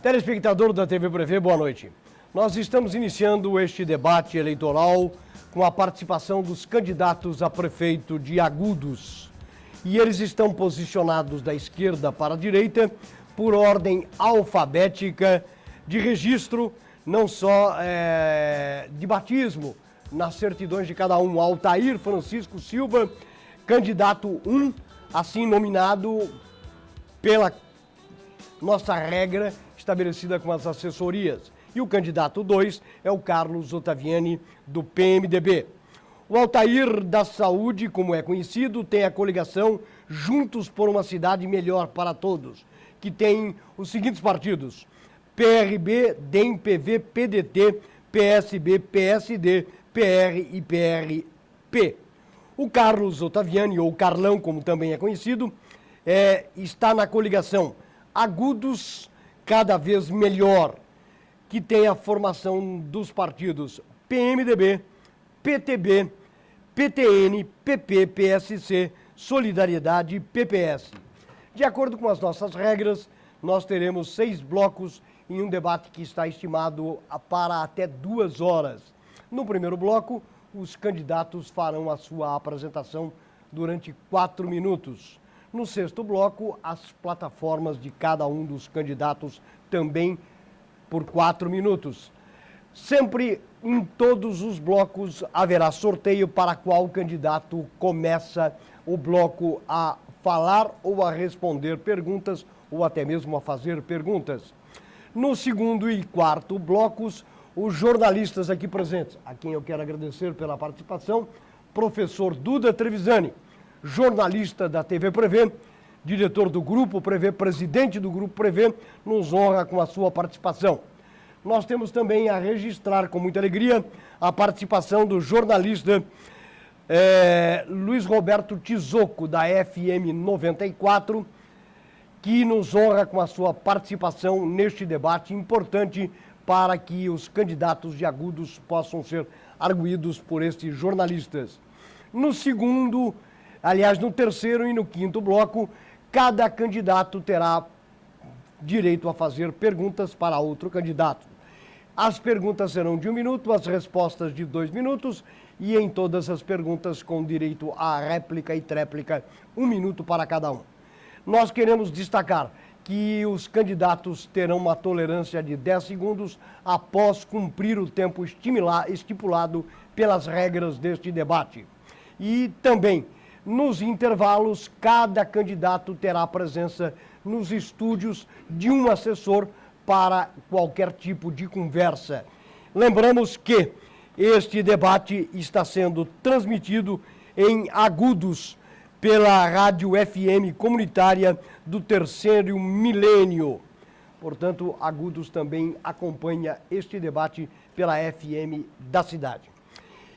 Telespectador da TV Prevê, boa noite. Nós estamos iniciando este debate eleitoral com a participação dos candidatos a prefeito de Agudos. E eles estão posicionados da esquerda para a direita por ordem alfabética de registro, não só de batismo, nas certidões de cada um. Altair Francisco Silva, candidato 1, assim nominado pela nossa regra estabelecida com as assessorias. E o candidato 2 é o Carlos Ottaviani, do PMDB. O Altair da Saúde, como é conhecido, tem a coligação Juntos por uma Cidade Melhor para Todos, que tem os seguintes partidos: PRB, DEM, PV, PDT, PSB, PSD, PR e PRP. O Carlos Ottaviani, ou Carlão, como também é conhecido, está na coligação Agudos Cada Vez Melhor, que tem a formação dos partidos PMDB, PTB, PTN, PP, PSC, Solidariedade e PPS. De acordo com as nossas regras, nós teremos 6 blocos em um debate que está estimado para até 2 horas. No primeiro bloco, os candidatos farão a sua apresentação durante 4 minutos. No sexto bloco, as plataformas de cada um dos candidatos também por 4 minutos. Sempre em todos os blocos haverá sorteio para qual candidato começa o bloco a falar ou a responder perguntas ou até mesmo a fazer perguntas. No segundo e quarto blocos, os jornalistas aqui presentes, a quem eu quero agradecer pela participação, professor Duda Trevisani, jornalista da TV Prevê, diretor do Grupo Prevê, presidente do Grupo Prevê, nos honra com a sua participação. Nós temos também a registrar com muita alegria a participação do jornalista Luiz Roberto Tizocco, da FM 94, que nos honra com a sua participação neste debate importante para que os candidatos de Agudos possam ser arguidos por estes jornalistas. No terceiro e no quinto bloco, cada candidato terá direito a fazer perguntas para outro candidato. As perguntas serão de 1 minuto, as respostas de 2 minutos e em todas as perguntas com direito à réplica e tréplica, 1 minuto para cada um. Nós queremos destacar que os candidatos terão uma tolerância de 10 segundos após cumprir o tempo estipulado pelas regras deste debate. E também, nos intervalos, cada candidato terá presença nos estúdios de um assessor para qualquer tipo de conversa. Lembramos que este debate está sendo transmitido em Agudos pela Rádio FM comunitária do Terceiro Milênio. Portanto, Agudos também acompanha este debate pela FM da cidade.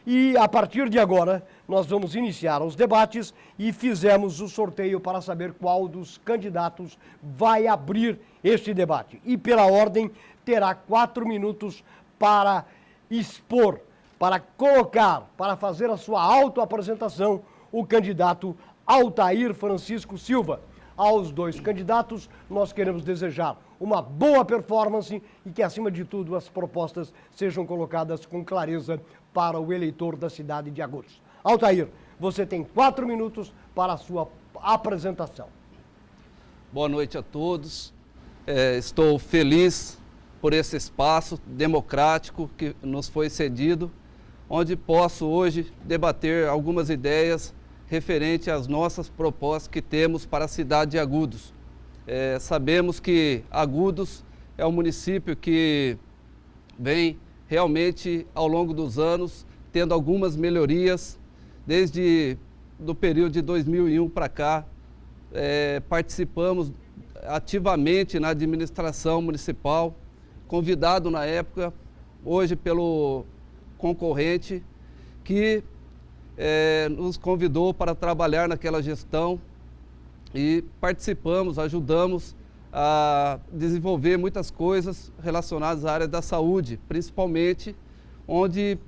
E a partir de agora, nós vamos iniciar os debates e fizemos o sorteio para saber qual dos candidatos vai abrir este debate. E pela ordem, terá 4 minutos para expor, para colocar, para fazer a sua autoapresentação, o candidato Altair Francisco Silva. Aos 2 candidatos, nós queremos desejar uma boa performance e que, acima de tudo, as propostas sejam colocadas com clareza para o eleitor da cidade de Agudos. Altair, você tem 4 minutos para a sua apresentação. Boa noite a todos. Estou feliz por esse espaço democrático que nos foi cedido, onde posso hoje debater algumas ideias referente às nossas propostas que temos para a cidade de Agudos. Sabemos que Agudos é um município que vem realmente, ao longo dos anos, tendo algumas melhorias. Desde do período de 2001 para cá, participamos ativamente na administração municipal, convidado na época, hoje pelo concorrente, que nos convidou para trabalhar naquela gestão e participamos, ajudamos a desenvolver muitas coisas relacionadas à área da saúde, principalmente onde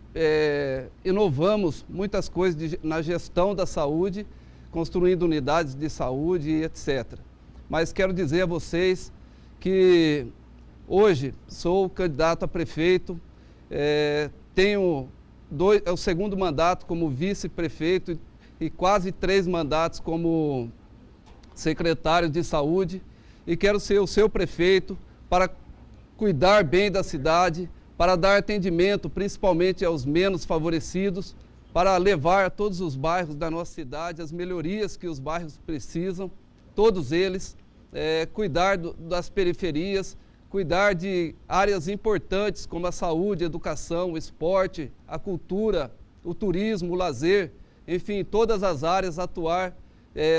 inovamos muitas coisas na gestão da saúde, construindo unidades de saúde e etc. Mas quero dizer a vocês que Hoje sou candidato a prefeito, tenho é o segundo mandato como vice-prefeito e quase 3 mandatos como secretário de saúde, e quero ser o seu prefeito para cuidar bem da cidade, para dar atendimento principalmente aos menos favorecidos, para levar a todos os bairros da nossa cidade as melhorias que os bairros precisam, todos eles, cuidar das periferias, cuidar de áreas importantes como a saúde, a educação, o esporte, a cultura, o turismo, o lazer, enfim, todas as áreas, atuar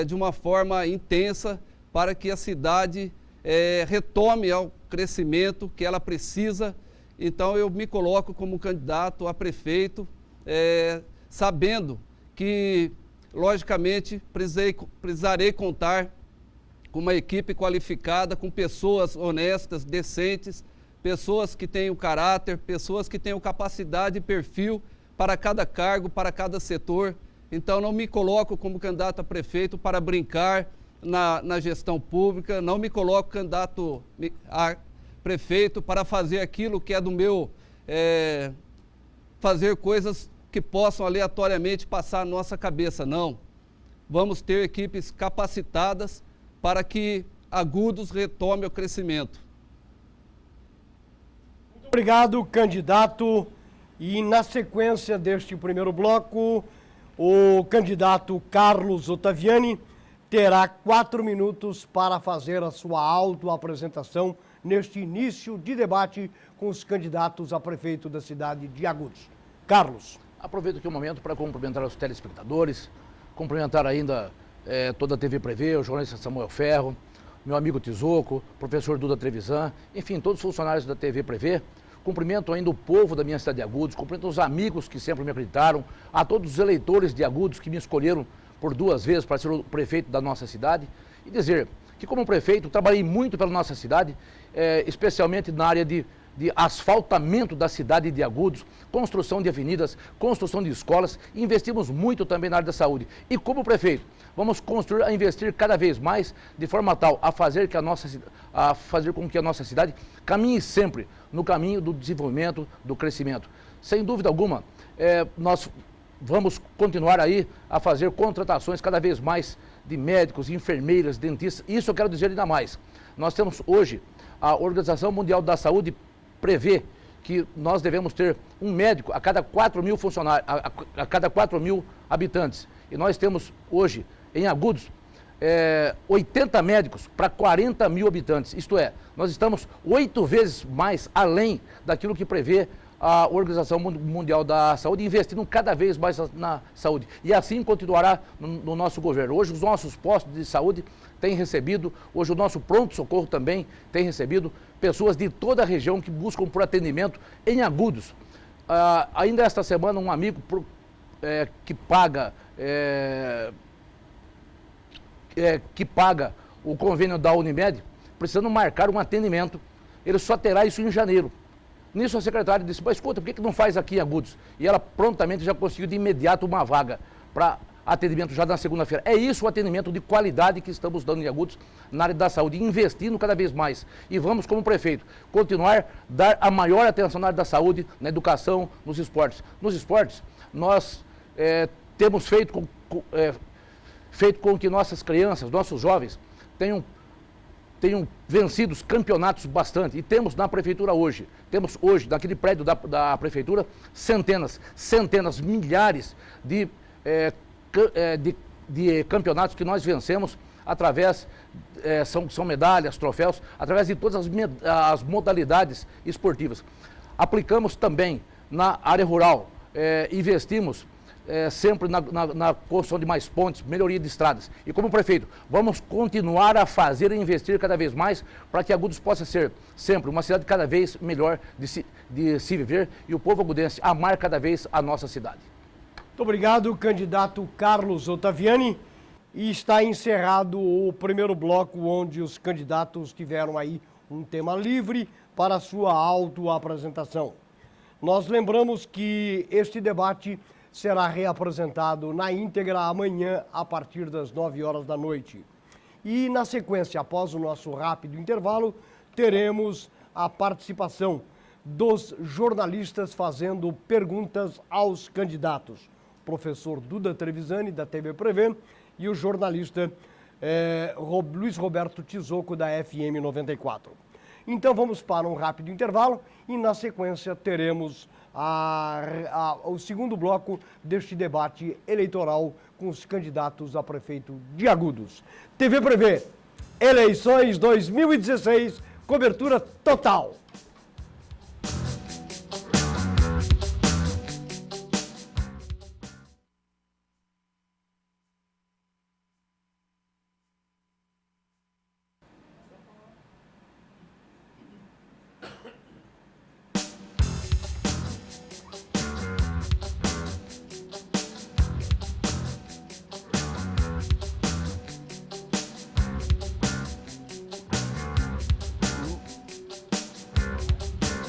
de uma forma intensa para que a cidade retome ao crescimento que ela precisa. Então eu me coloco como candidato a prefeito, sabendo que, logicamente, precisarei contar com uma equipe qualificada, com pessoas honestas, decentes, pessoas que tenham caráter, pessoas que tenham capacidade e perfil para cada cargo, para cada setor. Então não me coloco como candidato a prefeito para brincar na gestão pública, não me coloco candidato a prefeito para fazer aquilo que é do meu, fazer coisas que possam aleatoriamente passar na nossa cabeça, não. Vamos ter equipes capacitadas para que Agudos retome o crescimento. Muito obrigado, candidato. E na sequência deste primeiro bloco, o candidato Carlos Ottaviani terá 4 minutos para fazer a sua autoapresentação neste início de debate com os candidatos a prefeito da cidade de Agudos. Carlos. Aproveito aqui o momento para cumprimentar os telespectadores, cumprimentar ainda toda a TV Prevê, o jornalista Samuel Ferro, meu amigo Tizoco, professor Duda Trevisan, enfim, todos os funcionários da TV Prevê. Cumprimento ainda o povo da minha cidade de Agudos, cumprimento os amigos que sempre me acreditaram, a todos os eleitores de Agudos que me escolheram por 2 vezes para ser o prefeito da nossa cidade, e dizer que como prefeito trabalhei muito pela nossa cidade, especialmente na área de asfaltamento da cidade de Agudos, construção de avenidas, construção de escolas, e investimos muito também na área da saúde. E como prefeito, vamos construir, a investir cada vez mais, de forma tal a fazer com que a nossa cidade caminhe sempre no caminho do desenvolvimento, do crescimento. Sem dúvida alguma, nós vamos continuar aí a fazer contratações cada vez mais de médicos, enfermeiras, dentistas. Isso eu quero dizer ainda mais. Nós temos hoje, a Organização Mundial da Saúde prevê que nós devemos ter um médico a cada 4.000 funcionários, a cada 4.000 habitantes. E nós temos hoje, em Agudos, 80 médicos para 40.000 habitantes. Isto é, nós estamos 8 vezes mais além daquilo que prevê a Organização Mundial da Saúde, investindo cada vez mais na saúde. E assim continuará no nosso governo. Hoje os nossos postos de saúde têm recebido, hoje o nosso pronto-socorro também tem recebido pessoas de toda a região que buscam por atendimento em Agudos. Ainda esta semana um amigo que paga o convênio da Unimed, precisando marcar um atendimento, ele só terá isso em janeiro. Nisso a secretária disse, mas escuta, por que não faz aqui em Agudos? E ela prontamente já conseguiu de imediato uma vaga para atendimento já na segunda-feira. É isso o atendimento de qualidade que estamos dando em Agudos na área da saúde, investindo cada vez mais. E vamos, como prefeito, continuar dar a maior atenção na área da saúde, na educação, nos esportes. Nos esportes, nós temos feito com que nossas crianças, nossos jovens, tenham vencido os campeonatos bastante. E temos na prefeitura hoje, naquele prédio da prefeitura, centenas, milhares de campeonatos que nós vencemos através, são medalhas, troféus, através de todas as modalidades esportivas. Aplicamos também na área rural, investimos sempre na construção de mais pontes, melhoria de estradas. E como prefeito, vamos continuar a fazer e investir cada vez mais para que Agudos possa ser sempre uma cidade cada vez melhor de se viver e o povo agudense amar cada vez a nossa cidade. Muito obrigado, candidato Carlos Ottaviani. E está encerrado o primeiro bloco, onde os candidatos tiveram aí um tema livre para a sua autoapresentação. Nós lembramos que este debate será reapresentado na íntegra amanhã, a partir das 9 horas da noite. E na sequência, após o nosso rápido intervalo, teremos a participação dos jornalistas fazendo perguntas aos candidatos. O professor Duda Trevisani, da TV Prevê, e o jornalista Luiz Roberto Tizoco, da FM 94. Então vamos para um rápido intervalo e na sequência teremos o segundo bloco deste debate eleitoral com os candidatos a prefeito de Agudos. TV Prevê, eleições 2016, cobertura total.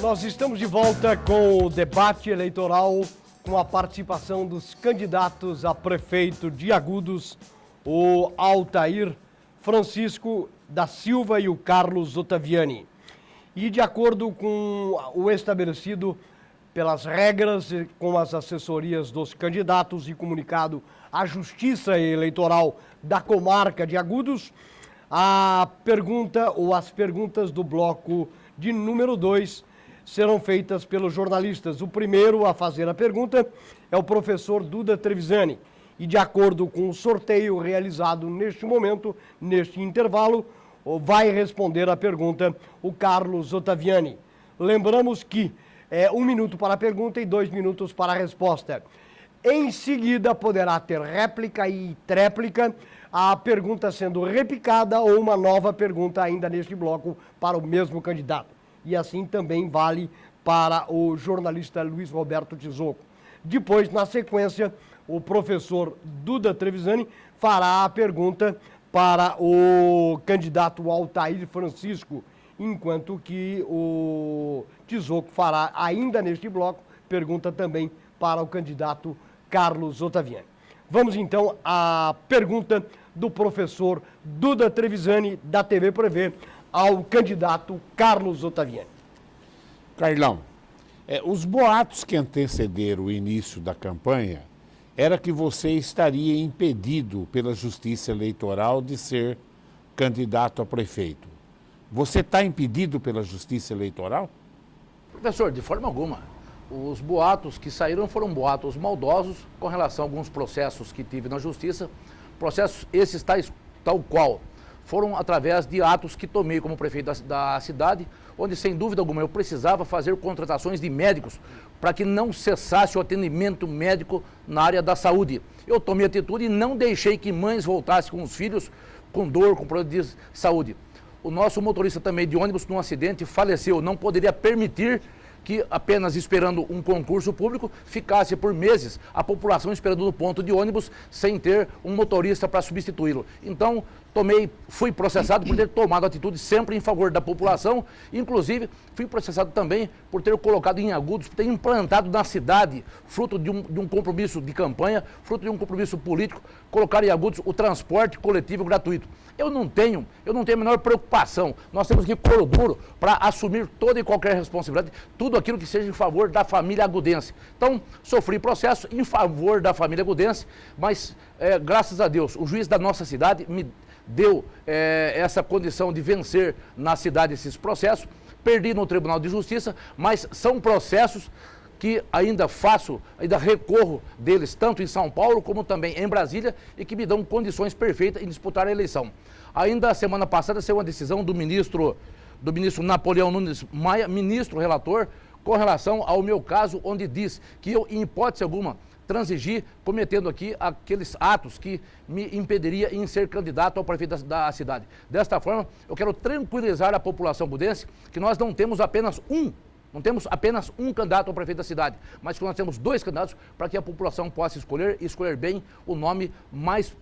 Nós estamos de volta com o debate eleitoral, com a participação dos candidatos a prefeito de Agudos, o Altair Francisco da Silva e o Carlos Ottaviani. E de acordo com o estabelecido pelas regras, com as assessorias dos candidatos e comunicado à Justiça Eleitoral da comarca de Agudos, a pergunta ou as perguntas do bloco de número 2 serão feitas pelos jornalistas. O primeiro a fazer a pergunta é o professor Duda Trevisani. E de acordo com o sorteio realizado neste momento, neste intervalo, vai responder a pergunta o Carlos Ottaviani. Lembramos que é 1 minuto para a pergunta e 2 minutos para a resposta. Em seguida, poderá ter réplica e tréplica, a pergunta sendo repicada ou uma nova pergunta ainda neste bloco para o mesmo candidato. E assim também vale para o jornalista Luiz Roberto Tizoco. Depois, na sequência, o professor Duda Trevisani fará a pergunta para o candidato Altair Francisco, enquanto que o Tizoco fará, ainda neste bloco, pergunta também para o candidato Carlos Ottaviani. Vamos então à pergunta do professor Duda Trevisani, da TV Prevê, ao candidato Carlos Ottaviani. Carlão, os boatos que antecederam o início da campanha era que você estaria impedido pela Justiça Eleitoral de ser candidato a prefeito. Você está impedido pela Justiça Eleitoral? Professor, de forma alguma. Os boatos que saíram foram boatos maldosos com relação a alguns processos que tive na Justiça. Processos esses tal qual foram através de atos que tomei como prefeito da cidade, onde, sem dúvida alguma, eu precisava fazer contratações de médicos para que não cessasse o atendimento médico na área da saúde. Eu tomei atitude e não deixei que mães voltassem com os filhos com dor, com problemas de saúde. O nosso motorista também de ônibus, num acidente, faleceu. Não poderia permitir que, apenas esperando um concurso público, ficasse por meses a população esperando no ponto de ônibus sem ter um motorista para substituí-lo. Então, fui processado por ter tomado atitude sempre em favor da população, inclusive fui processado também por ter colocado em Agudos, por ter implantado na cidade, fruto de um compromisso de campanha, fruto de um compromisso político, colocar em Agudos o transporte coletivo gratuito. Eu não tenho a menor preocupação. Nós temos que ir couro duro para assumir toda e qualquer responsabilidade, tudo aquilo que seja em favor da família agudense. Então, sofri processo em favor da família agudense, mas, graças a Deus, o juiz da nossa cidade me deu essa condição de vencer na cidade esses processos. Perdi no Tribunal de Justiça, mas são processos que ainda recorro deles, tanto em São Paulo como também em Brasília, e que me dão condições perfeitas em disputar a eleição. Ainda semana passada saiu uma decisão do ministro Napoleão Nunes Maia, ministro relator, com relação ao meu caso, onde diz que eu, em hipótese alguma, transigi cometendo aqui aqueles atos que me impediria em ser candidato ao prefeito da cidade. Desta forma, eu quero tranquilizar a população agudense que nós não temos apenas um candidato ao prefeito da cidade, mas que nós temos 2 candidatos para que a população possa escolher bem o nome mais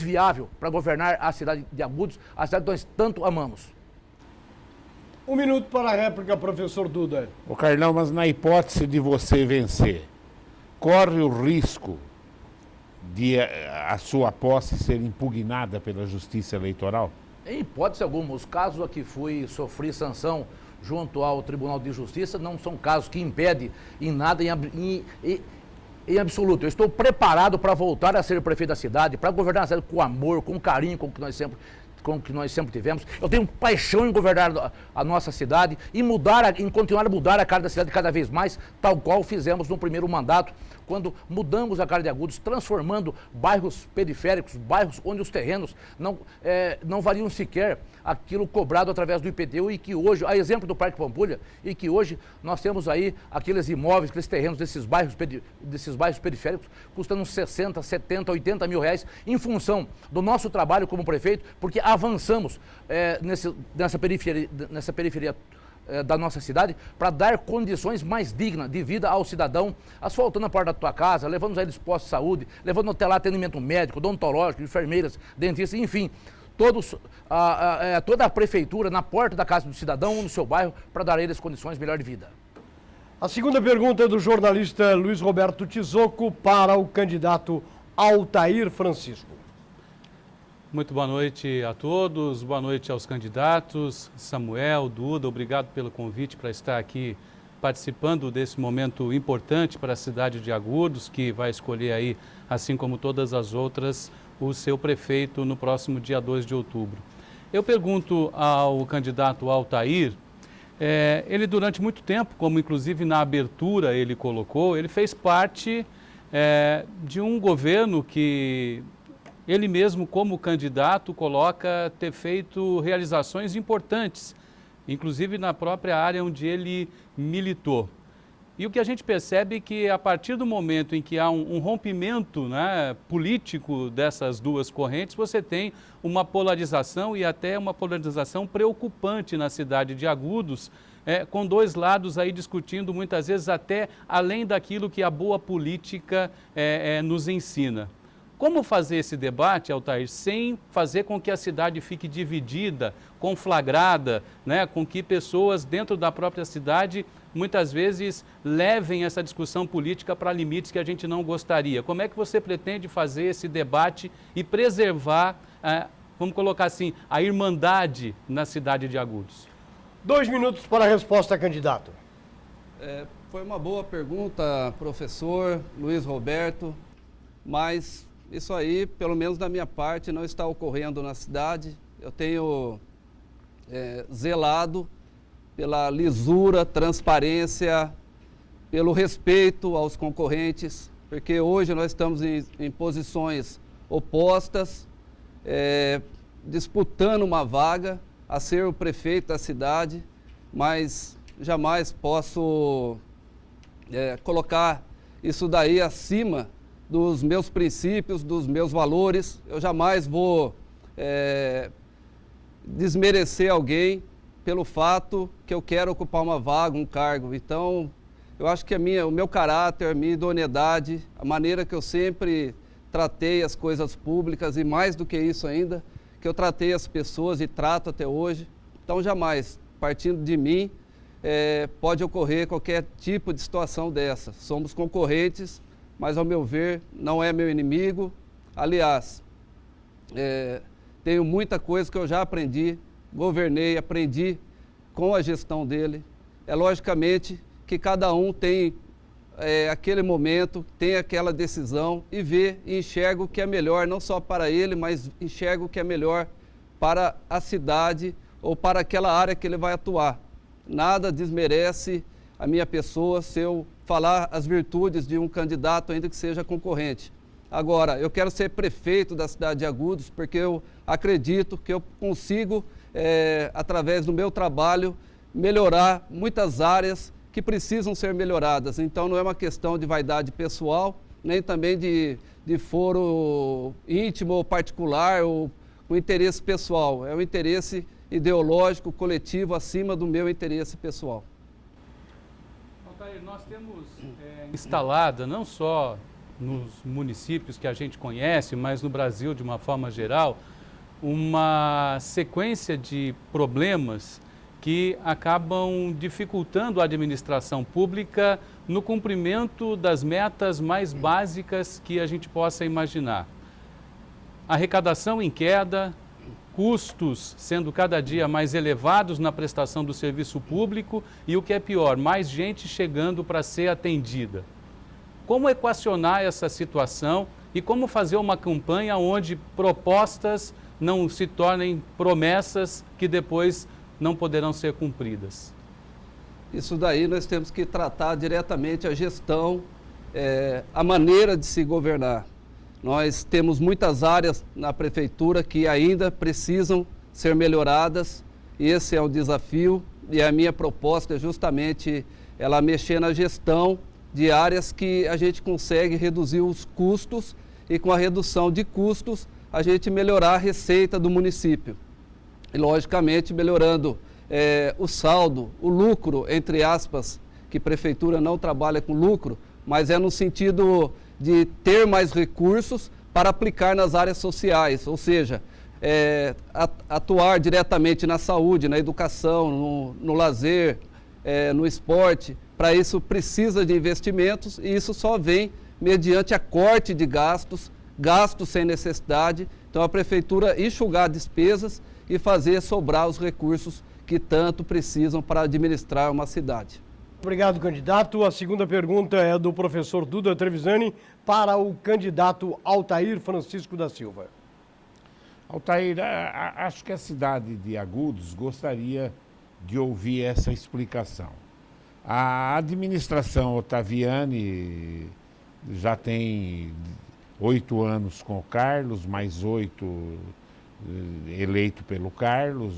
viável para governar a cidade de Agudos, a cidade que nós tanto amamos. 1 minuto para a réplica, professor Duda. Ô Carlão, mas na hipótese de você vencer, corre o risco de a sua posse ser impugnada pela Justiça Eleitoral? Em hipótese alguma, os casos a que sofri sanção junto ao Tribunal de Justiça não são casos que impedem em nada, em absoluto. Eu estou preparado para voltar a ser prefeito da cidade, para governar a cidade com amor, com carinho, com o que nós sempre tivemos. Eu tenho paixão em governar a nossa cidade e em continuar a mudar a cara da cidade cada vez mais, tal qual fizemos no primeiro mandato, quando mudamos a cara de Agudos, transformando bairros periféricos, bairros onde os terrenos não valiam sequer aquilo cobrado através do IPTU e que hoje, a exemplo do Parque Pampulha, e que hoje nós temos aí aqueles imóveis, aqueles terrenos desses bairros periféricos custando 60, 70, 80 mil reais em função do nosso trabalho como prefeito, porque avançamos nessa periferia da nossa cidade para dar condições mais dignas de vida ao cidadão, asfaltando a porta da tua casa, levando eles postos de saúde, levando até lá atendimento médico, odontológico, enfermeiras, dentistas, enfim, toda a prefeitura na porta da casa do cidadão ou no seu bairro para dar a eles condições melhor de vida. A segunda pergunta é do jornalista Luiz Roberto Tizoco para o candidato Altair Francisco. Muito boa noite a todos, boa noite aos candidatos, Samuel, Duda, obrigado pelo convite para estar aqui participando desse momento importante para a cidade de Agudos, que vai escolher aí, assim como todas as outras, o seu prefeito no próximo dia 2 de outubro. Eu pergunto ao candidato Altair, ele durante muito tempo, como inclusive na abertura ele colocou, ele fez parte de um governo que ele mesmo, como candidato, coloca ter feito realizações importantes, inclusive na própria área onde ele militou. E o que a gente percebe é que a partir do momento em que há um rompimento, né, político dessas duas correntes, você tem uma polarização e até uma polarização preocupante na cidade de Agudos, com dois lados aí discutindo muitas vezes até além daquilo que a boa política nos ensina. Como fazer esse debate, Altair, sem fazer com que a cidade fique dividida, conflagrada, né, com que pessoas dentro da própria cidade muitas vezes levem essa discussão política para limites que a gente não gostaria? Como é que você pretende fazer esse debate e preservar, vamos colocar assim, a irmandade na cidade de Agudos? 2 minutos para a resposta, candidato. Foi uma boa pergunta, professor Luiz Roberto, mas isso aí, pelo menos da minha parte, não está ocorrendo na cidade. Eu tenho zelado pela lisura, transparência, pelo respeito aos concorrentes, porque hoje nós estamos em posições opostas, disputando uma vaga a ser o prefeito da cidade, mas jamais posso colocar isso daí acima dos meus princípios, dos meus valores. Eu jamais vou desmerecer alguém pelo fato que eu quero ocupar uma vaga, um cargo. Então, eu acho que o meu caráter, a minha idoneidade, a maneira que eu sempre tratei as coisas públicas e mais do que isso ainda, que eu tratei as pessoas e trato até hoje. Então, jamais, partindo de mim, pode ocorrer qualquer tipo de situação dessa. Somos concorrentes, mas, ao meu ver, não é meu inimigo. Aliás, tenho muita coisa que eu já aprendi, governei, aprendi com a gestão dele. Logicamente que cada um tem aquele momento, tem aquela decisão e vê e enxerga o que é melhor, não só para ele, mas enxerga o que é melhor para a cidade ou para aquela área que ele vai atuar. Nada desmerece a minha pessoa se eu falar as virtudes de um candidato, ainda que seja concorrente. Agora, eu quero ser prefeito da cidade de Agudos porque eu acredito que eu consigo, através do meu trabalho, melhorar muitas áreas que precisam ser melhoradas. Então, não é uma questão de vaidade pessoal, nem também de foro íntimo ou particular ou um interesse pessoal. É um interesse ideológico, coletivo, acima do meu interesse pessoal. Nós temos instalada, não só nos municípios que a gente conhece, mas no Brasil de uma forma geral, uma sequência de problemas que acabam dificultando a administração pública no cumprimento das metas mais básicas que a gente possa imaginar. Arrecadação em queda, custos sendo cada dia mais elevados na prestação do serviço público e, o que é pior, mais gente chegando para ser atendida. Como equacionar essa situação e como fazer uma campanha onde propostas não se tornem promessas que depois não poderão ser cumpridas? Isso daí nós temos que tratar diretamente a gestão, a maneira de se governar. Nós temos muitas áreas na prefeitura que ainda precisam ser melhoradas. Esse é o desafio e a minha proposta é justamente ela mexer na gestão de áreas que a gente consegue reduzir os custos e com a redução de custos a gente melhorar a receita do município. E logicamente melhorando o saldo, o lucro, entre aspas, que a prefeitura não trabalha com lucro, mas é no sentido de ter mais recursos para aplicar nas áreas sociais, ou seja, atuar diretamente na saúde, na educação, no lazer, no esporte. Para isso precisa de investimentos e isso só vem mediante a corte de gastos sem necessidade. Então a prefeitura enxugar despesas e fazer sobrar os recursos que tanto precisam para administrar uma cidade. Obrigado, candidato. A segunda pergunta é do professor Duda Trevisani para o candidato Altair Francisco da Silva. Altair, acho que a cidade de Agudos gostaria de ouvir essa explicação. A administração Ottaviani já tem 8 anos com o Carlos, mais 8 eleito pelo Carlos,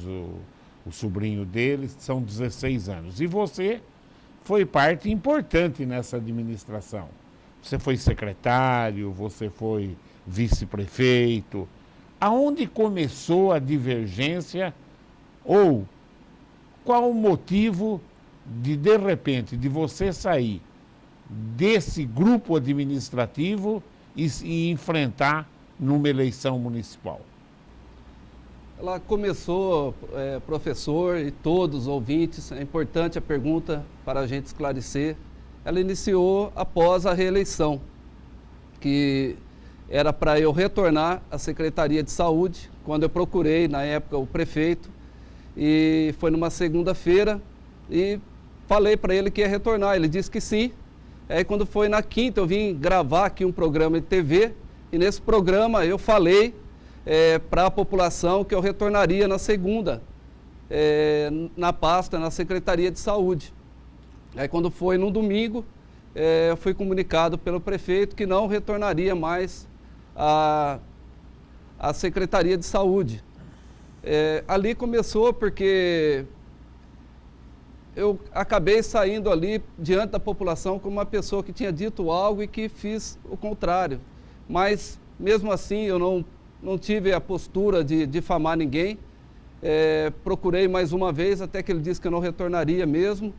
o sobrinho dele, são 16 anos. E você foi parte importante nessa administração. Você foi secretário, você foi vice-prefeito. Aonde começou a divergência ou qual o motivo de repente, de você sair desse grupo administrativo e enfrentar numa eleição municipal? Ela começou, professor e todos os ouvintes, é importante a pergunta para a gente esclarecer. Ela iniciou após a reeleição, que era para eu retornar à Secretaria de Saúde, quando eu procurei, na época, o prefeito, e foi numa segunda-feira, e falei para ele que ia retornar, ele disse que sim. Aí quando foi na quinta, eu vim gravar aqui um programa de TV, e nesse programa eu falei para a população que eu retornaria na segunda, na pasta, na Secretaria de Saúde. Aí quando foi no domingo, eu fui comunicado pelo prefeito que não retornaria mais à Secretaria de Saúde. Ali começou porque eu acabei saindo ali diante da população como uma pessoa que tinha dito algo e que fiz o contrário. Mas mesmo assim eu não tive a postura de difamar ninguém. Procurei mais uma vez, até que ele disse que eu não retornaria mesmo.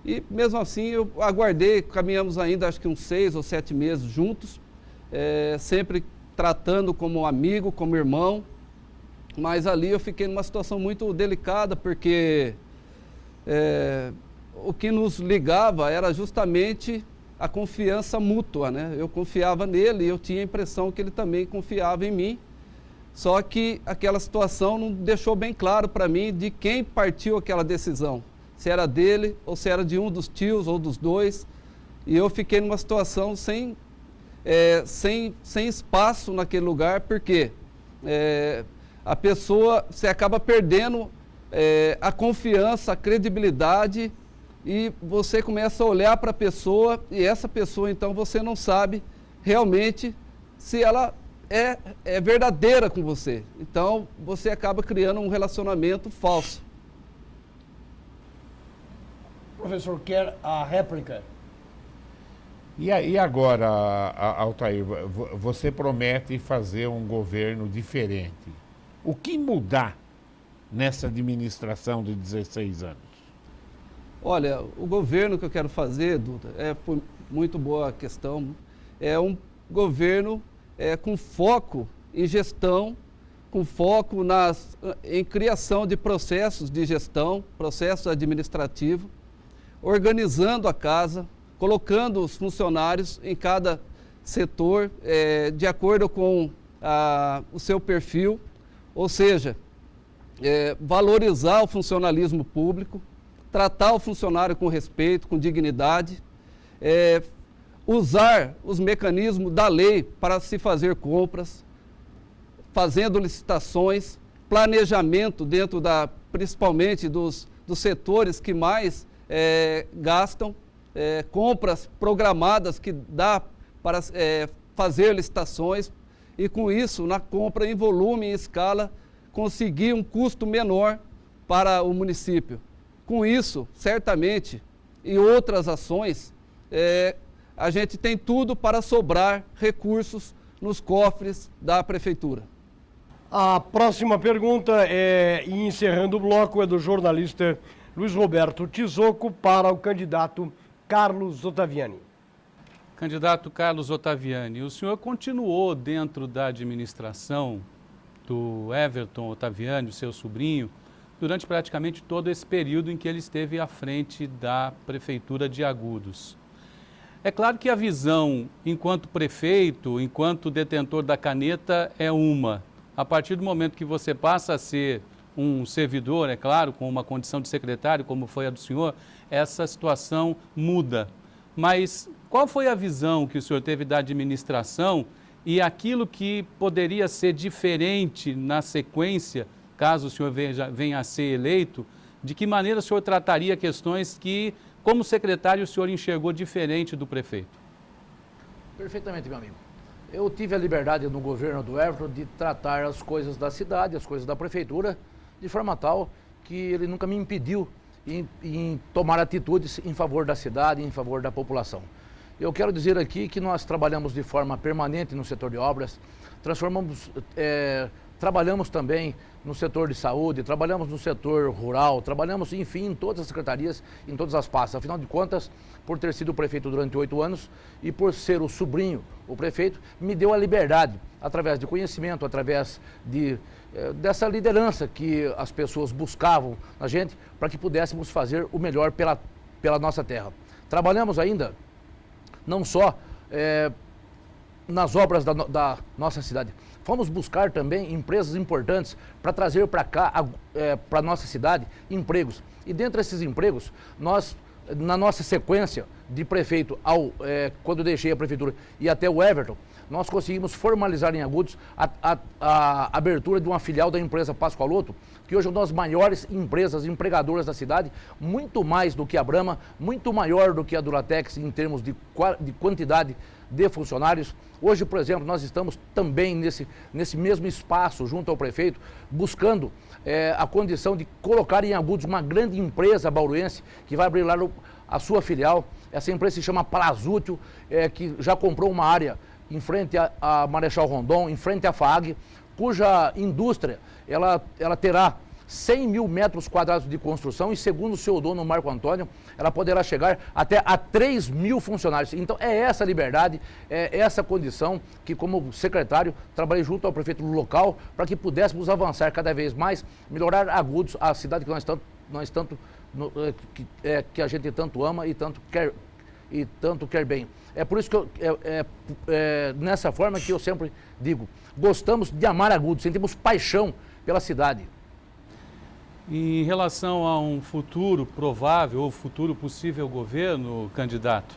E mesmo assim eu aguardei, caminhamos ainda acho que uns 6 ou 7 meses juntos, sempre tratando como amigo, como irmão. Mas ali eu fiquei numa situação muito delicada, porque o que nos ligava era justamente a confiança mútua, né? Eu confiava nele e eu tinha a impressão que ele também confiava em mim. Só que aquela situação não deixou bem claro para mim de quem partiu aquela decisão. Se era dele ou se era de um dos tios ou dos dois. E eu fiquei numa situação sem espaço naquele lugar, porque a pessoa, você acaba perdendo a confiança, a credibilidade, e você começa a olhar para a pessoa, e essa pessoa, então, você não sabe realmente se ela é verdadeira com você. Então, você acaba criando um relacionamento falso. O professor quer a réplica. E agora, Altair, você promete fazer um governo diferente. O que mudar nessa administração de 16 anos? Olha, o governo que eu quero fazer, Duda, muito boa a questão, é um governo com foco em gestão, com foco em criação de processos de gestão, processos administrativos, organizando a casa, colocando os funcionários em cada setor de acordo com o seu perfil, ou seja, valorizar o funcionalismo público, tratar o funcionário com respeito, com dignidade, usar os mecanismos da lei para se fazer compras, fazendo licitações, planejamento dentro principalmente dos setores que mais gastam, compras programadas que dá para fazer licitações e com isso, na compra em volume e escala, conseguir um custo menor para o município. Com isso, certamente, e outras ações, a gente tem tudo para sobrar recursos nos cofres da Prefeitura. A próxima pergunta e encerrando o bloco, é do jornalista Luiz Roberto Tizoco para o candidato Carlos Ottaviani. Candidato Carlos Ottaviani, o senhor continuou dentro da administração do Everton Ottaviani, o seu sobrinho, durante praticamente todo esse período em que ele esteve à frente da Prefeitura de Agudos. É claro que a visão, enquanto prefeito, enquanto detentor da caneta, é uma. A partir do momento que você passa a ser um servidor, é claro, com uma condição de secretário, como foi a do senhor, essa situação muda. Mas qual foi a visão que o senhor teve da administração e aquilo que poderia ser diferente na sequência, caso o senhor venha a ser eleito, de que maneira o senhor trataria questões que, como secretário, o senhor enxergou diferente do prefeito? Perfeitamente, meu amigo. Eu tive a liberdade no governo do Everton de tratar as coisas da cidade, as coisas da prefeitura, de forma tal que ele nunca me impediu em tomar atitudes em favor da cidade, em favor da população. Eu quero dizer aqui que nós trabalhamos de forma permanente no setor de obras, trabalhamos também no setor de saúde, trabalhamos no setor rural, trabalhamos, enfim, em todas as secretarias, em todas as pastas. Afinal de contas, por ter sido prefeito durante 8 anos e por ser o sobrinho, o prefeito, me deu a liberdade, através de conhecimento, através dessa liderança que as pessoas buscavam na gente, para que pudéssemos fazer o melhor pela nossa terra. Trabalhamos ainda, não só nas obras da nossa cidade, fomos buscar também empresas importantes para trazer para cá, para a nossa cidade, empregos. E dentre esses empregos, nós, na nossa sequência de prefeito, quando eu deixei a prefeitura e até o Everton, nós conseguimos formalizar em Agudos a abertura de uma filial da empresa Pascoaloto, que hoje é uma das maiores empresas empregadoras da cidade, muito mais do que a Brahma, muito maior do que a Duratex em termos de quantidade de funcionários. Hoje, por exemplo, nós estamos também nesse mesmo espaço, junto ao prefeito, buscando a condição de colocar em Agudos uma grande empresa bauruense que vai abrir lá a sua filial. Essa empresa se chama Palazútil, que já comprou uma área em frente a Marechal Rondon, em frente à FAAG, cuja indústria ela terá 100 mil metros quadrados de construção e, segundo o seu dono, Marco Antônio, ela poderá chegar até a 3 mil funcionários. Então, é essa liberdade, é essa condição que, como secretário, trabalhei junto ao prefeito local para que pudéssemos avançar cada vez mais, melhorar Agudos, a cidade que que a gente tanto ama e tanto quer bem. É por isso que nessa forma que eu sempre digo, gostamos de amar Agudos, sentimos paixão pela cidade. Em relação a um futuro provável ou futuro possível governo, candidato,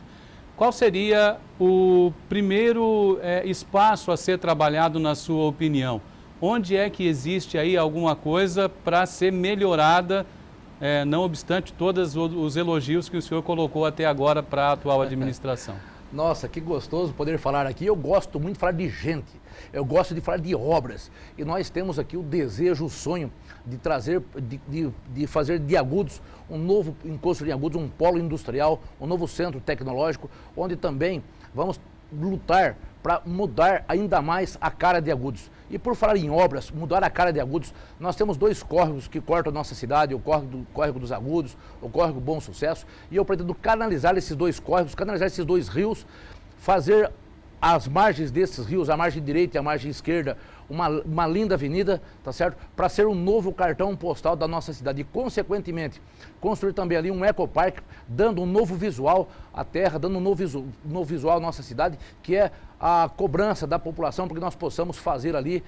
qual seria o primeiro espaço a ser trabalhado na sua opinião? Onde é que existe aí alguma coisa para ser melhorada, não obstante todos os elogios que o senhor colocou até agora para a atual administração? Nossa, que gostoso poder falar aqui. Eu gosto muito de falar de gente, eu gosto de falar de obras. E nós temos aqui o desejo, o sonho de trazer, de fazer de Agudos um novo encosto de Agudos, um polo industrial, um novo centro tecnológico, onde também vamos lutar para mudar ainda mais a cara de Agudos. E por falar em obras, mudar a cara de Agudos, nós temos 2 córregos que cortam a nossa cidade, o córrego dos Agudos, o córrego Bom Sucesso, e eu pretendo canalizar esses 2 córregos, canalizar esses 2 rios, fazer as margens desses rios, a margem direita e a margem esquerda, uma linda avenida, tá certo? Para ser um novo cartão postal da nossa cidade e, consequentemente, construir também ali um ecoparque, dando um novo visual à terra, dando um novo visual à nossa cidade, que é a cobrança da população, para que nós possamos fazer ali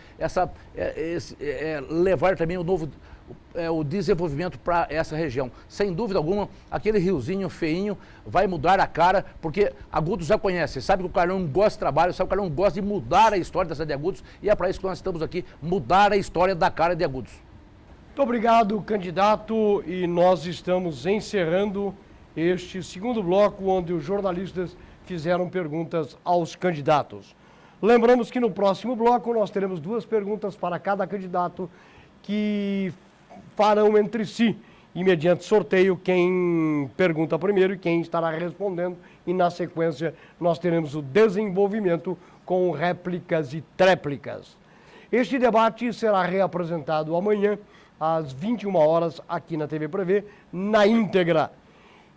levar também o desenvolvimento para essa região. Sem dúvida alguma, aquele riozinho feinho vai mudar a cara, porque Agudos já conhece, sabe que o Carlão gosta de trabalho, sabe que o Carlão gosta de mudar a história da cidade de Agudos, e é para isso que nós estamos aqui, mudar a história da cara de Agudos. Muito obrigado, candidato, e nós estamos encerrando este segundo bloco, onde os jornalistas fizeram perguntas aos candidatos. Lembramos que no próximo bloco nós teremos 2 perguntas para cada candidato, que farão entre si, e mediante sorteio, quem pergunta primeiro e quem estará respondendo, e na sequência nós teremos o desenvolvimento com réplicas e tréplicas. Este debate será reapresentado amanhã às 21 horas aqui na TV Prevê, na íntegra.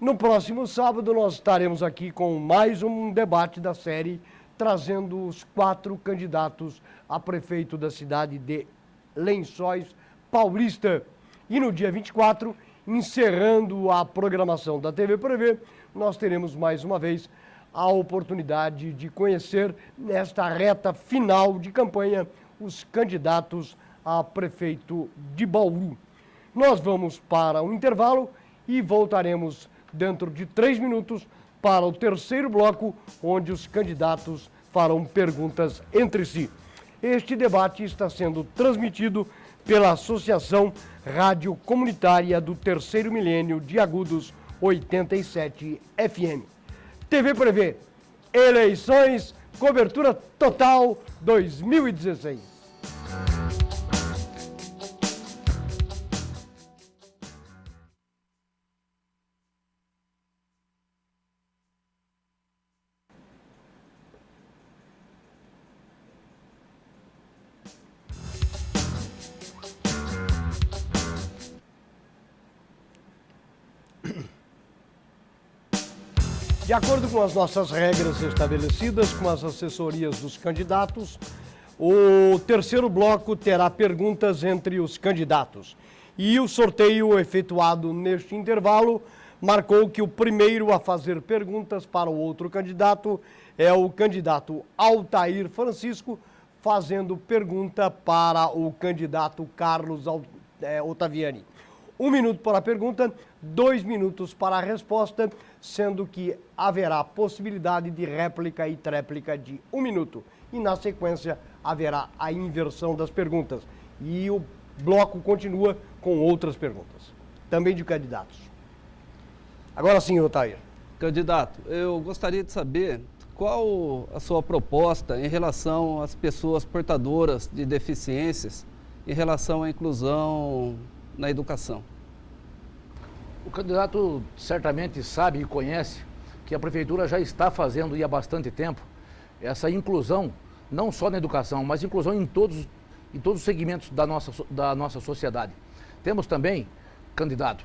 No próximo sábado nós estaremos aqui com mais um debate da série, trazendo os 4 candidatos a prefeito da cidade de Lençóis Paulista. E no dia 24, encerrando a programação da TV Prevê, nós teremos mais uma vez a oportunidade de conhecer, nesta reta final de campanha, os candidatos a prefeito de Bauru. Nós vamos para um intervalo e voltaremos dentro de 3 minutos para o terceiro bloco, onde os candidatos farão perguntas entre si. Este debate está sendo transmitido pela Associação Rádio Comunitária do Terceiro Milênio de Agudos 87 FM. TV Prevê, eleições, cobertura total 2016. De acordo com as nossas regras estabelecidas, com as assessorias dos candidatos, o terceiro bloco terá perguntas entre os candidatos. E o sorteio efetuado neste intervalo marcou que o primeiro a fazer perguntas para o outro candidato é o candidato Altair Francisco, fazendo pergunta para o candidato Carlos Ottaviani. 1 minuto para a pergunta, 2 minutos para a resposta, sendo que haverá possibilidade de réplica e tréplica de 1 minuto. E na sequência haverá a inversão das perguntas. E o bloco continua com outras perguntas, também de candidatos. Agora sim, Ottair. Candidato, eu gostaria de saber qual a sua proposta em relação às pessoas portadoras de deficiências, em relação à inclusão na educação. O candidato certamente sabe e conhece que a Prefeitura já está fazendo e há bastante tempo essa inclusão, não só na educação, mas inclusão em todos os segmentos da nossa sociedade. Temos também, candidato,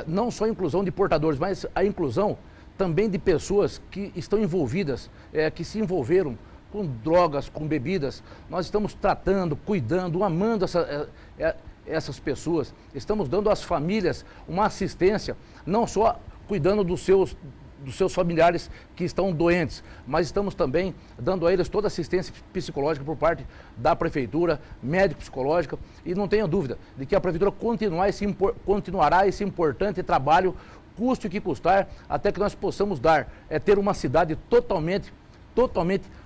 não só a inclusão de portadores, mas a inclusão também de pessoas que estão envolvidas, que se envolveram com drogas, com bebidas. Nós estamos tratando, cuidando, amando essas pessoas, estamos dando às famílias uma assistência, não só cuidando dos seus familiares que estão doentes, mas estamos também dando a eles toda a assistência psicológica por parte da Prefeitura, médico-psicológica, e não tenha dúvida de que a Prefeitura continuará esse importante trabalho, custe o que custar, até que nós possamos ter uma cidade totalmente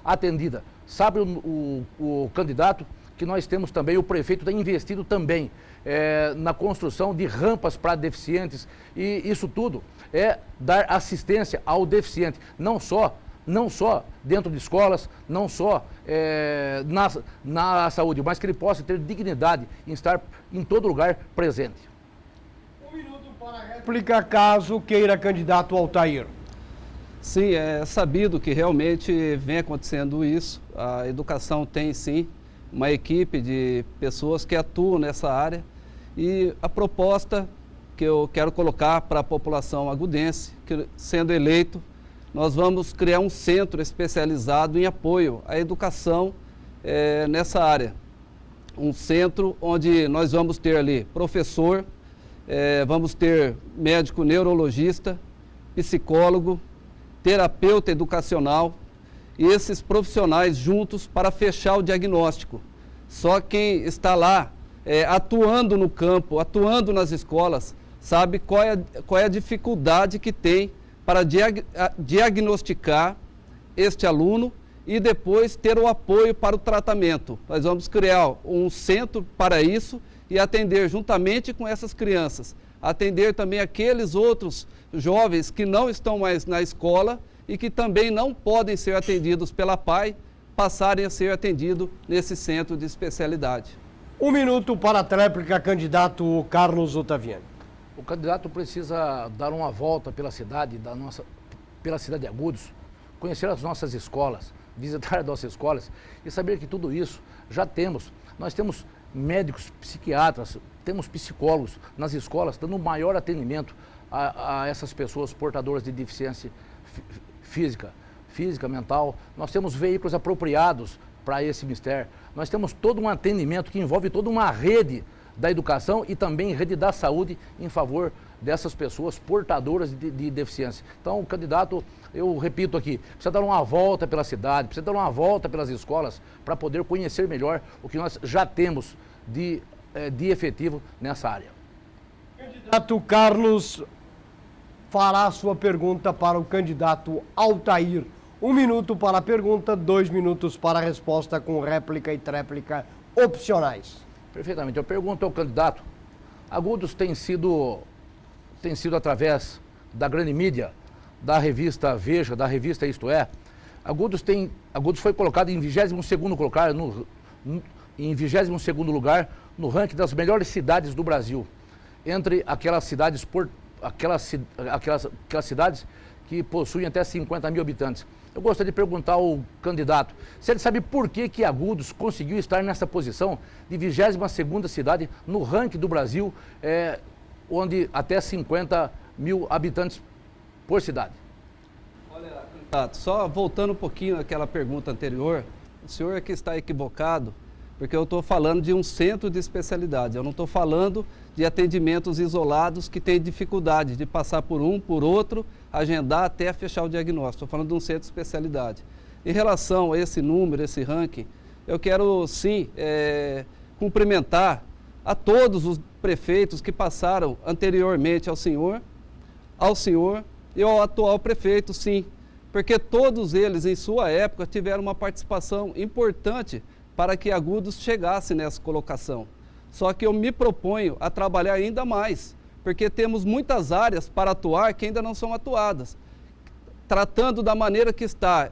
atendida. Sabe o candidato que nós temos também, o prefeito tem investido também na construção de rampas para deficientes, e isso tudo é dar assistência ao deficiente, não só dentro de escolas, não só na saúde, mas que ele possa ter dignidade em estar em todo lugar presente. 1 minuto para a réplica, caso queira, candidato Altair. Sim, é sabido que realmente vem acontecendo isso. A educação tem, sim, uma equipe de pessoas que atuam nessa área, e a proposta que eu quero colocar para a população agudense, que, sendo eleito, nós vamos criar um centro especializado em apoio à educação nessa área. Um centro onde nós vamos ter ali professor, vamos ter médico neurologista, psicólogo, terapeuta educacional, e esses profissionais juntos para fechar o diagnóstico. Só quem está lá atuando no campo, atuando nas escolas, sabe qual é a dificuldade que tem para diagnosticar este aluno e depois ter o apoio para o tratamento. Nós vamos criar um centro para isso e atender juntamente com essas crianças, atender também aqueles outros jovens que não estão mais na escola e que também não podem ser atendidos pela PAI, passarem a ser atendidos nesse centro de especialidade. 1 minuto para a tréplica, candidato Carlos Ottaviani. O candidato precisa dar uma volta pela cidade de Agudos, conhecer as nossas escolas, visitar as nossas escolas e saber que tudo isso já temos. Nós temos médicos, psiquiatras, temos psicólogos nas escolas dando um maior atendimento a essas pessoas portadoras de deficiência física, mental. Nós temos veículos apropriados para esse mistério. Nós temos todo um atendimento que envolve toda uma rede da educação e também rede da saúde em favor dessas pessoas portadoras de deficiência. Então, o candidato, eu repito aqui, precisa dar uma volta pela cidade, precisa dar uma volta pelas escolas para poder conhecer melhor o que nós já temos de efetivo nessa área. Candidato Carlos fará a sua pergunta para o candidato Altair. 1 minuto para a pergunta, 2 minutos para a resposta com réplica e tréplica opcionais. Perfeitamente. Eu pergunto ao candidato, Agudos tem sido através da grande mídia, da revista Veja, da revista Isto É, Agudos foi colocado em 22º lugar no ranking das melhores cidades do Brasil, entre aquelas cidades que possuem até 50 mil habitantes. Eu gostaria de perguntar ao candidato se ele sabe por que Agudos conseguiu estar nessa posição de 22ª cidade no ranking do Brasil, onde até 50 mil habitantes por cidade. Olha, candidato, só voltando um pouquinho àquela pergunta anterior, o senhor é que está equivocado, porque eu estou falando de um centro de especialidade, eu não estou falando de atendimentos isolados que têm dificuldade de passar por um, por outro, agendar até fechar o diagnóstico. Estou falando de um centro de especialidade. Em relação a esse número, esse ranking, eu quero sim cumprimentar a todos os prefeitos que passaram anteriormente ao senhor e ao atual prefeito, sim, porque todos eles, em sua época, tiveram uma participação importante para que Agudos chegasse nessa colocação. Só que eu me proponho a trabalhar ainda mais, porque temos muitas áreas para atuar que ainda não são atuadas. Tratando da maneira que está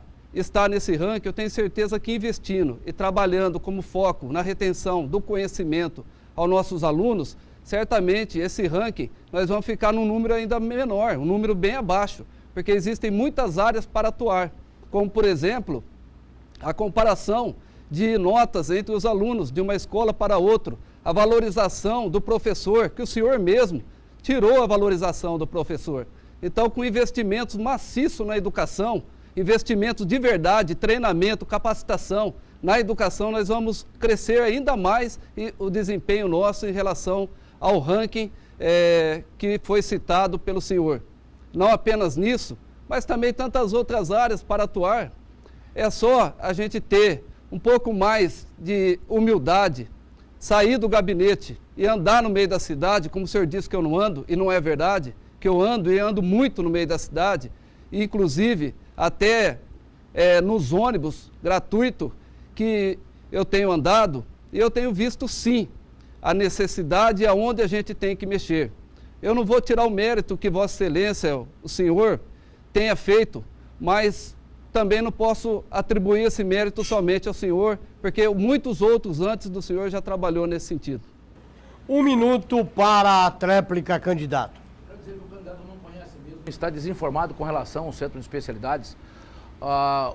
nesse ranking, eu tenho certeza que investindo e trabalhando como foco na retenção do conhecimento aos nossos alunos, certamente esse ranking nós vamos ficar num número ainda menor, um número bem abaixo, porque existem muitas áreas para atuar, como por exemplo, a comparação de notas entre os alunos de uma escola para outra, a valorização do professor, que o senhor mesmo tirou a valorização do professor. Então, com investimentos maciços na educação, investimentos de verdade, treinamento, capacitação na educação, nós vamos crescer ainda mais o desempenho nosso em relação ao ranking que foi citado pelo senhor. Não apenas nisso, mas também tantas outras áreas para atuar. É só a gente ter um pouco mais de humildade, sair do gabinete e andar no meio da cidade, como o senhor disse que eu não ando, e não é verdade, que eu ando e ando muito no meio da cidade, inclusive até nos ônibus gratuitos que eu tenho andado, e eu tenho visto sim a necessidade e aonde a gente tem que mexer. Eu não vou tirar o mérito que Vossa Excelência, o senhor, tenha feito, mas também não posso atribuir esse mérito somente ao senhor, porque muitos outros antes do senhor já trabalhou nesse sentido. 1 minuto para a tréplica, candidato. Quer dizer que o candidato não conhece mesmo, está desinformado com relação ao centro de especialidades.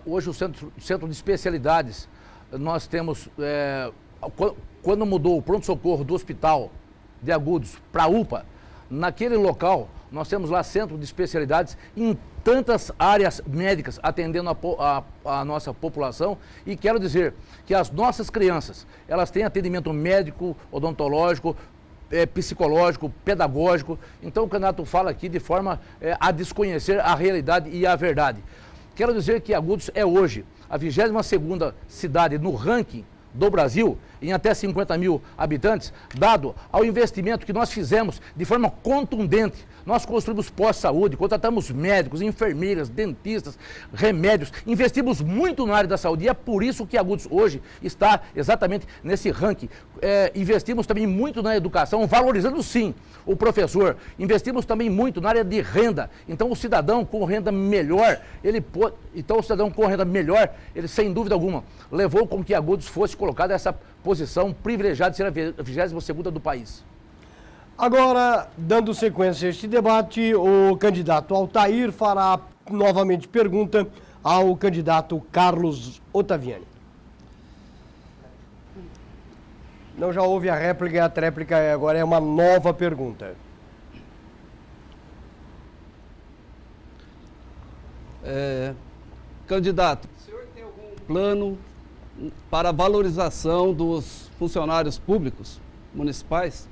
Hoje o centro de especialidades, nós temos, quando mudou o pronto-socorro do hospital de Agudos para a UPA, naquele local, nós temos lá centro de especialidades em tantas áreas médicas atendendo a nossa população, e quero dizer que as nossas crianças, elas têm atendimento médico, odontológico, psicológico, pedagógico. Então o candidato fala aqui de forma a desconhecer a realidade e a verdade. Quero dizer que Agudos é hoje a 22ª cidade no ranking do Brasil, em até 50 mil habitantes, dado ao investimento que nós fizemos de forma contundente. Nós construímos pós-saúde, contratamos médicos, enfermeiras, dentistas, remédios, investimos muito na área da saúde, e é por isso que Agudos hoje está exatamente nesse ranking. Investimos também muito na educação, valorizando sim o professor, investimos também muito na área de renda. Então o cidadão com renda melhor, ele sem dúvida alguma levou com que Agudos fosse colocado nessa posição privilegiada de ser a 22ª do país. Agora, dando sequência a este debate, o candidato Altair fará novamente pergunta ao candidato Carlos Ottaviani. Não, já houve a réplica, e a tréplica agora é uma nova pergunta. Candidato, o senhor tem algum plano para a valorização dos funcionários públicos municipais?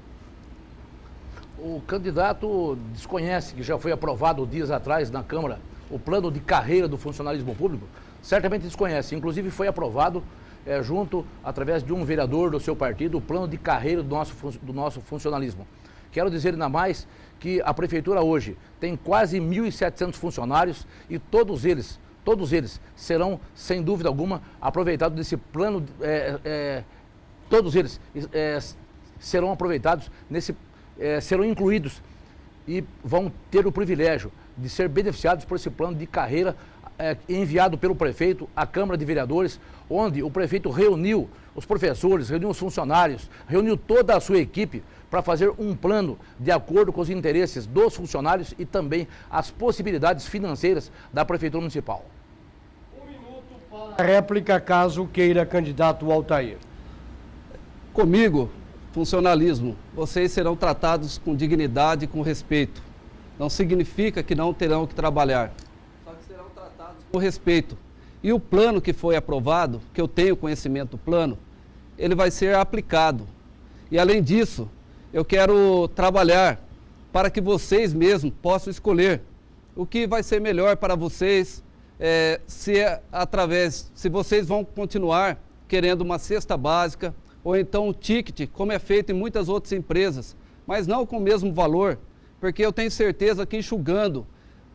O candidato desconhece que já foi aprovado dias atrás na Câmara o plano de carreira do funcionalismo público? Certamente desconhece. Inclusive foi aprovado através de um vereador do seu partido, o plano de carreira do nosso funcionalismo. Quero dizer ainda mais que a Prefeitura hoje tem quase 1.700 funcionários, e todos eles serão, sem dúvida alguma, aproveitados desse plano, todos eles serão aproveitados serão incluídos e vão ter o privilégio de ser beneficiados por esse plano de carreira enviado pelo prefeito à Câmara de Vereadores, onde o prefeito reuniu os professores, reuniu os funcionários, reuniu toda a sua equipe para fazer um plano de acordo com os interesses dos funcionários e também as possibilidades financeiras da Prefeitura Municipal. Um minuto para a réplica, caso queira, candidato Altair. Comigo, funcionalismo, vocês serão tratados com dignidade e com respeito. Não significa que não terão que trabalhar, só que serão tratados com respeito. E o plano que foi aprovado, que eu tenho conhecimento do plano, ele vai ser aplicado. E além disso, eu quero trabalhar para que vocês mesmos possam escolher o que vai ser melhor para vocês, se vocês vão continuar querendo uma cesta básica, ou então um ticket, como é feito em muitas outras empresas, mas não com o mesmo valor, porque eu tenho certeza que enxugando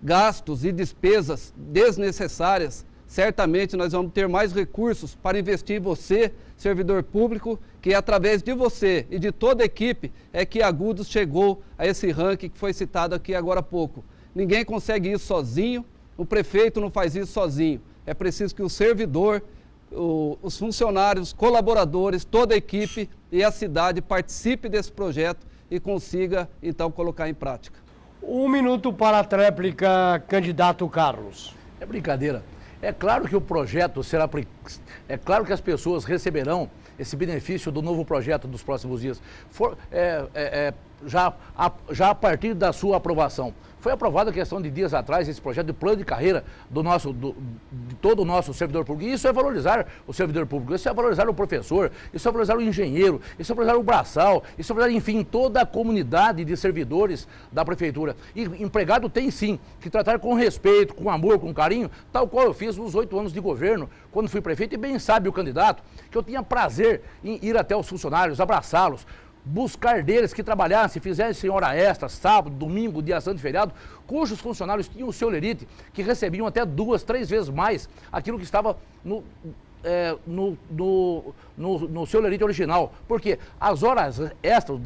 gastos e despesas desnecessárias, certamente nós vamos ter mais recursos para investir em você, servidor público, que através de você e de toda a equipe é que Agudos chegou a esse ranking que foi citado aqui agora há pouco. Ninguém consegue isso sozinho, o prefeito não faz isso sozinho. É preciso que o servidor, os funcionários, colaboradores, toda a equipe e a cidade participe desse projeto e consiga, então, colocar em prática. Um minuto para a tréplica, candidato Carlos. É brincadeira. É claro que o projeto será... É claro que as pessoas receberão esse benefício do novo projeto dos próximos dias, já a partir da sua aprovação. Foi aprovado a questão de dias atrás esse projeto de plano de carreira de todo o nosso servidor público. E isso é valorizar o servidor público, isso é valorizar o professor, isso é valorizar o engenheiro, isso é valorizar o braçal, isso é valorizar, enfim, toda a comunidade de servidores da prefeitura. E empregado tem sim que tratar com respeito, com amor, com carinho, tal qual eu fiz nos 8 anos de governo, quando fui prefeito, e bem sabe o candidato que eu tinha prazer em ir até os funcionários, abraçá-los, buscar deles que trabalhassem, fizessem hora extra, sábado, domingo, dia santo e feriado, cujos funcionários tinham o seu lerite, que recebiam até 2, 3 vezes mais aquilo que estava no seu lerite original. Porque as horas extras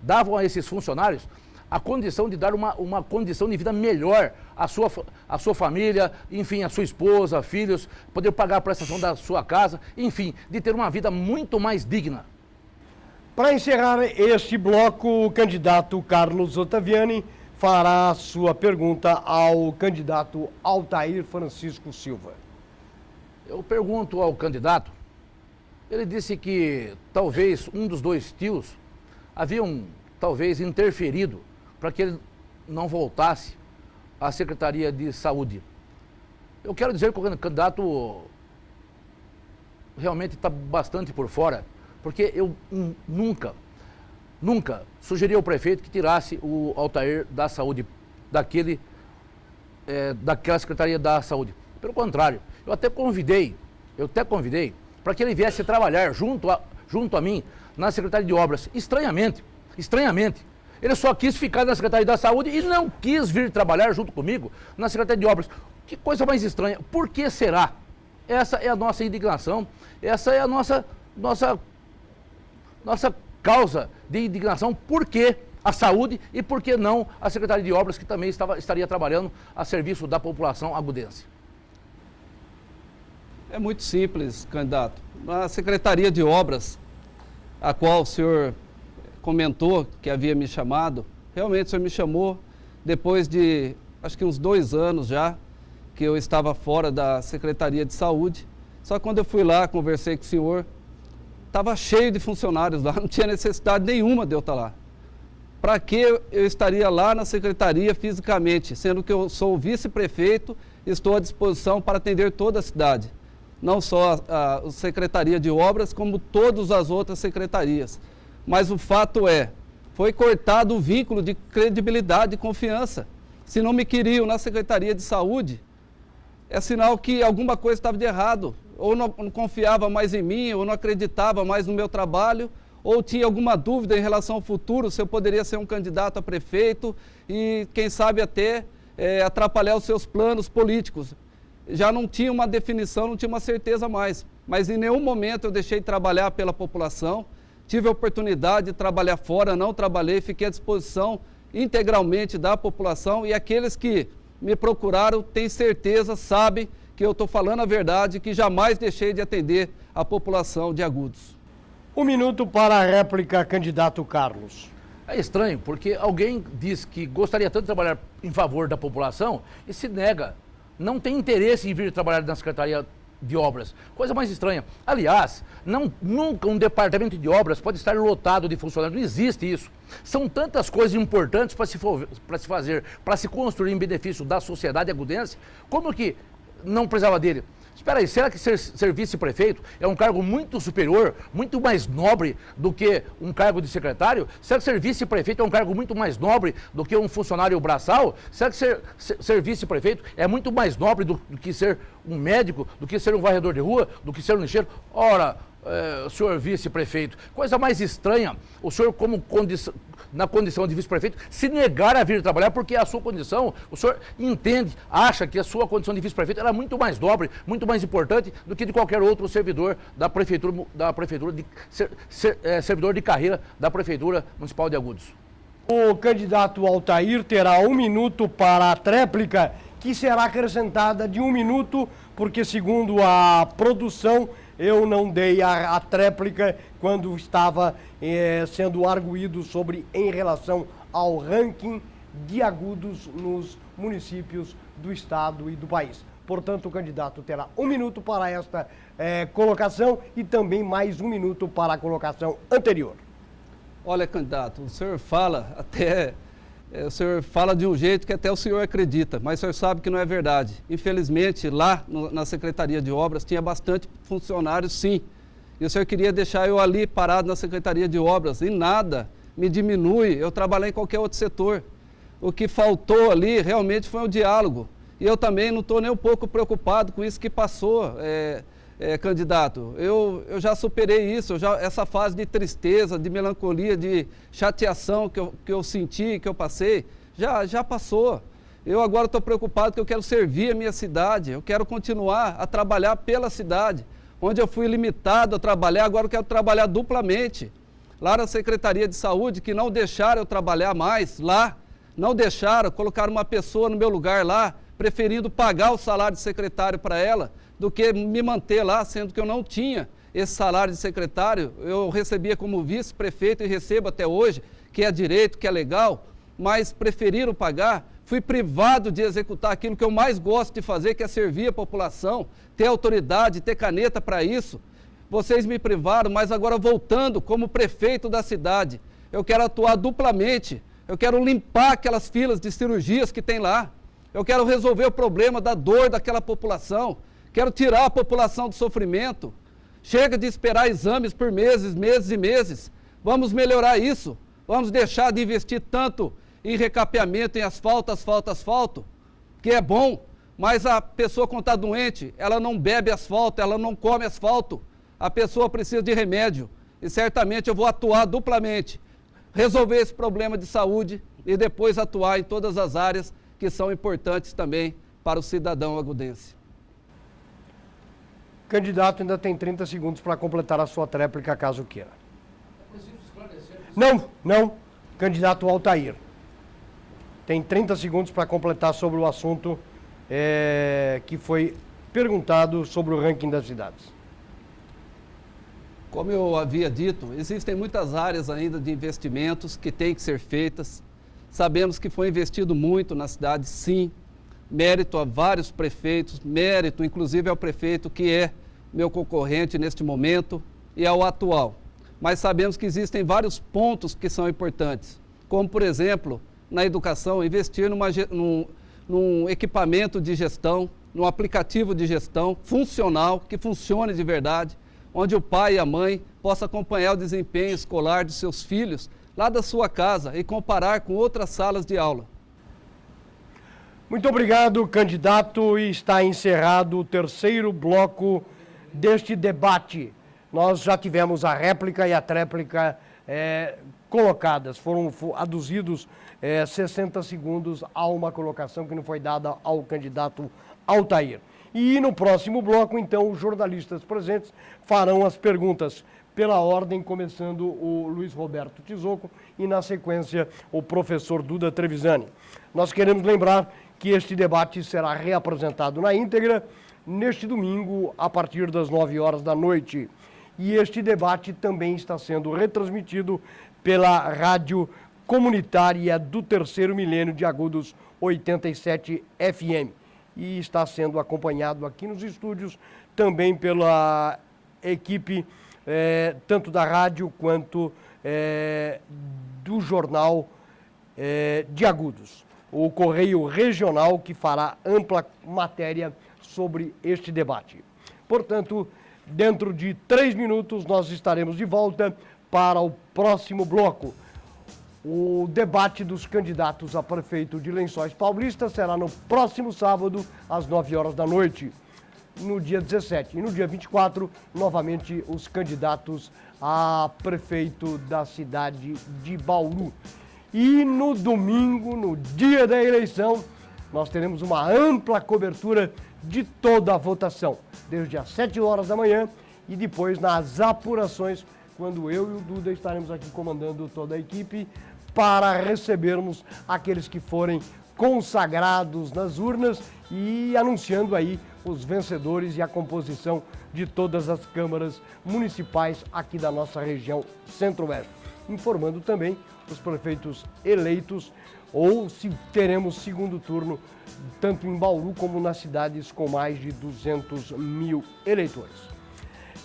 davam a esses funcionários a condição de dar uma condição de vida melhor à sua família, enfim, à sua esposa, filhos, poder pagar a prestação da sua casa, enfim, de ter uma vida muito mais digna. Para encerrar este bloco, o candidato Carlos Ottaviani fará a sua pergunta ao candidato Altair Francisco Silva. Eu pergunto ao candidato, ele disse que talvez um dos 2 tios haviam talvez interferido para que ele não voltasse à Secretaria de Saúde. Eu quero dizer que o candidato realmente está bastante por fora, porque eu nunca sugeri ao prefeito que tirasse o Altair da saúde, daquela Secretaria da Saúde. Pelo contrário, eu até convidei para que ele viesse trabalhar junto a mim na Secretaria de Obras. Estranhamente, ele só quis ficar na Secretaria da Saúde e não quis vir trabalhar junto comigo na Secretaria de Obras. Que coisa mais estranha. Por que será? Essa é a nossa indignação, essa é a nossa causa de indignação. Por que a saúde e por que não a Secretaria de Obras, que também estaria trabalhando a serviço da população agudense? É muito simples, candidato. Na Secretaria de Obras, a qual o senhor comentou que havia me chamado, realmente o senhor me chamou depois de, acho que uns 2 anos já, que eu estava fora da Secretaria de Saúde. Só que quando eu fui lá, conversei com o senhor, estava cheio de funcionários lá, não tinha necessidade nenhuma de eu estar lá. Para que eu estaria lá na secretaria fisicamente, sendo que eu sou o vice-prefeito e estou à disposição para atender toda a cidade. Não só a Secretaria de Obras, como todas as outras secretarias. Mas o fato foi cortado o vínculo de credibilidade e confiança. Se não me queriam na Secretaria de Saúde, é sinal que alguma coisa estava de errado. Ou não confiava mais em mim, ou não acreditava mais no meu trabalho, ou tinha alguma dúvida em relação ao futuro, se eu poderia ser um candidato a prefeito e, quem sabe, até atrapalhar os seus planos políticos. Já não tinha uma definição, não tinha uma certeza mais. Mas em nenhum momento eu deixei de trabalhar pela população, tive a oportunidade de trabalhar fora, não trabalhei, fiquei à disposição integralmente da população e aqueles que me procuraram, têm certeza, sabem que eu estou falando a verdade, que jamais deixei de atender a população de Agudos. 1 minuto para a réplica, candidato Carlos. É estranho, porque alguém diz que gostaria tanto de trabalhar em favor da população e se nega, não tem interesse em vir trabalhar na Secretaria de Obras. Coisa mais estranha. Aliás, nunca um departamento de obras pode estar lotado de funcionários. Não existe isso. São tantas coisas importantes para se fazer, para se construir em benefício da sociedade agudense, como que não precisava dele? Espera aí, será que ser vice-prefeito é um cargo muito superior, muito mais nobre do que um cargo de secretário? Será que ser vice-prefeito é um cargo muito mais nobre do que um funcionário braçal? Será que ser vice-prefeito é muito mais nobre do que ser um médico, do que ser um varredor de rua, do que ser um lixeiro? Ora, senhor vice-prefeito, coisa mais estranha, o senhor na condição de vice-prefeito, se negar a vir trabalhar, porque a sua condição, o senhor acha que a sua condição de vice-prefeito era muito mais nobre, muito mais importante do que de qualquer outro servidor da prefeitura, servidor de carreira da Prefeitura Municipal de Agudos. O candidato Altair terá 1 minuto para a tréplica, que será acrescentada de 1 minuto, porque segundo a produção, eu não dei a tréplica quando estava sendo arguído em relação ao ranking de Agudos nos municípios do estado e do país. Portanto, o candidato terá 1 minuto para esta colocação e também mais 1 minuto para a colocação anterior. Olha, candidato, o senhor fala de um jeito que até o senhor acredita, mas o senhor sabe que não é verdade. Infelizmente, lá na Secretaria de Obras tinha bastante funcionários, sim. E o senhor queria deixar eu ali parado na Secretaria de Obras. E nada me diminui eu trabalhar em qualquer outro setor. O que faltou ali realmente foi um diálogo. E eu também não estou nem um pouco preocupado com isso que passou, candidato. Eu já superei isso, essa fase de tristeza, de melancolia, de chateação que eu senti, que eu passei, já passou. Eu agora estou preocupado que eu quero servir a minha cidade, eu quero continuar a trabalhar pela cidade. Onde eu fui limitado a trabalhar, agora eu quero trabalhar duplamente. Lá na Secretaria de Saúde, que não deixaram eu trabalhar mais lá, não deixaram, colocaram uma pessoa no meu lugar lá, preferindo pagar o salário de secretário para ela, do que me manter lá, sendo que eu não tinha esse salário de secretário. Eu recebia como vice-prefeito e recebo até hoje, que é direito, que é legal, mas preferiram pagar. Fui privado de executar aquilo que eu mais gosto de fazer, que é servir a população, ter autoridade, ter caneta para isso. Vocês me privaram, mas agora voltando como prefeito da cidade, eu quero atuar duplamente Eu quero limpar aquelas filas de cirurgias que tem lá. Eu quero resolver o problema da dor daquela população. Quero tirar a população do sofrimento. Chega de esperar exames por meses, meses e meses. Vamos melhorar isso. Vamos deixar de investir tanto em recapeamento, em asfalto, que é bom, mas a pessoa quando está doente, ela não bebe asfalto, ela não come asfalto. A pessoa precisa de remédio. E certamente eu vou atuar duplamente. Resolver esse problema de saúde e depois atuar em todas as áreas que são importantes também para o cidadão agudense. Candidato, ainda tem 30 segundos para completar a sua tréplica, caso queira. Não. Candidato Altair. Tem 30 segundos para completar sobre o assunto que foi perguntado sobre o ranking das cidades. Como eu havia dito, existem muitas áreas ainda de investimentos que têm que ser feitas. Sabemos que foi investido muito na cidade, sim. Mérito a vários prefeitos, mérito inclusive ao prefeito que é meu concorrente neste momento e ao atual. Mas sabemos que existem vários pontos que são importantes, como, por exemplo, na educação, investir num equipamento de gestão, num aplicativo de gestão funcional, que funcione de verdade, onde o pai e a mãe possam acompanhar o desempenho escolar dos seus filhos lá da sua casa e comparar com outras salas de aula. Muito obrigado, candidato, e está encerrado o terceiro bloco deste debate. Nós já tivemos a réplica e a tréplica colocadas, foram aduzidos 60 segundos a uma colocação que não foi dada ao candidato Altair. E no próximo bloco, então, os jornalistas presentes farão as perguntas pela ordem, começando o Luiz Roberto Tizocco e, na sequência, o professor Duda Trevisani. Nós queremos lembrar que este debate será reapresentado na íntegra neste domingo, a partir das 9 horas da noite. E este debate também está sendo retransmitido pela Rádio Comunitária do Terceiro Milênio de Agudos 87 FM. E está sendo acompanhado aqui nos estúdios também pela equipe, tanto da rádio quanto do jornal de Agudos. O Correio Regional, que fará ampla matéria sobre este debate. Portanto, dentro de 3 minutos, nós estaremos de volta para o próximo bloco. O debate dos candidatos a prefeito de Lençóis Paulista será no próximo sábado, às 9 horas da noite, no dia 17. E no dia 24, novamente, os candidatos a prefeito da cidade de Bauru. E no domingo, no dia da eleição, nós teremos uma ampla cobertura de toda a votação, desde as 7 horas da manhã e depois nas apurações, quando eu e o Duda estaremos aqui comandando toda a equipe para recebermos aqueles que forem consagrados nas urnas e anunciando aí os vencedores e a composição de todas as câmaras municipais aqui da nossa região centro-oeste. Informando também os prefeitos eleitos ou se teremos segundo turno tanto em Bauru como nas cidades com mais de 200 mil eleitores.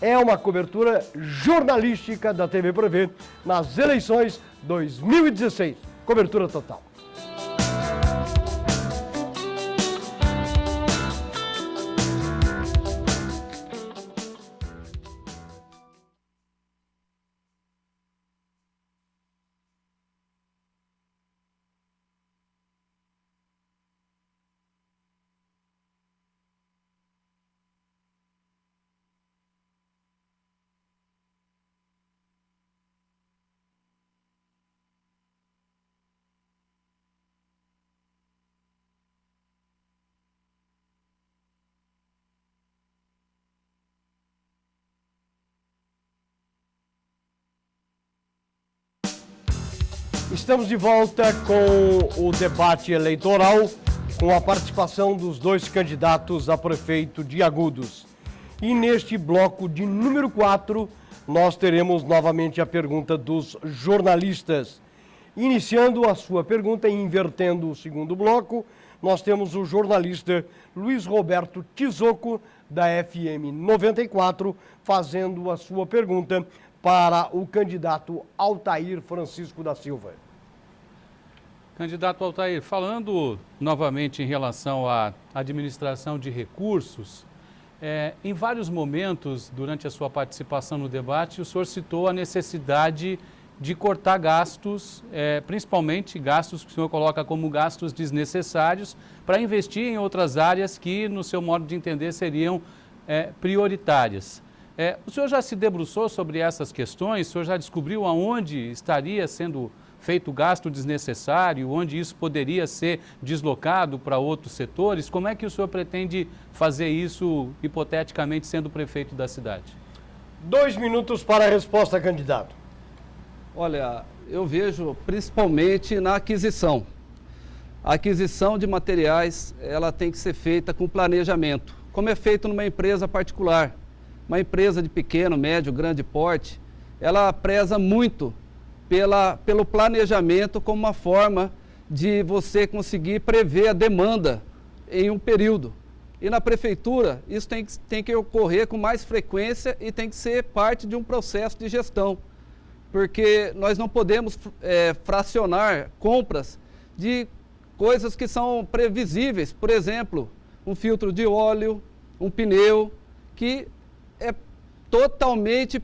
É uma cobertura jornalística da TV Prevê nas eleições 2016. Cobertura total. Estamos de volta com o debate eleitoral, com a participação dos 2 candidatos a prefeito de Agudos. E neste bloco de número 4, nós teremos novamente a pergunta dos jornalistas. Iniciando a sua pergunta e invertendo o segundo bloco, nós temos o jornalista Luiz Roberto Tizocco, da FM 94, fazendo a sua pergunta para o candidato Altair Francisco da Silva. Candidato Altair, falando novamente em relação à administração de recursos, em vários momentos durante a sua participação no debate, o senhor citou a necessidade de cortar gastos, principalmente gastos que o senhor coloca como gastos desnecessários, para investir em outras áreas que, no seu modo de entender, seriam prioritárias. O senhor já se debruçou sobre essas questões? O senhor já descobriu aonde estaria sendo feito gasto desnecessário, onde isso poderia ser deslocado para outros setores? Como é que o senhor pretende fazer isso, hipoteticamente, sendo prefeito da cidade? 2 minutos para a resposta, candidato. Olha, eu vejo principalmente na aquisição. A aquisição de materiais, ela tem que ser feita com planejamento, como é feito numa empresa particular. Uma empresa de pequeno, médio, grande porte, ela preza muito pelo planejamento como uma forma de você conseguir prever a demanda em um período. E na prefeitura, isso tem que ocorrer com mais frequência e tem que ser parte de um processo de gestão. Porque nós não podemos fracionar compras de coisas que são previsíveis. Por exemplo, um filtro de óleo, um pneu, que é totalmente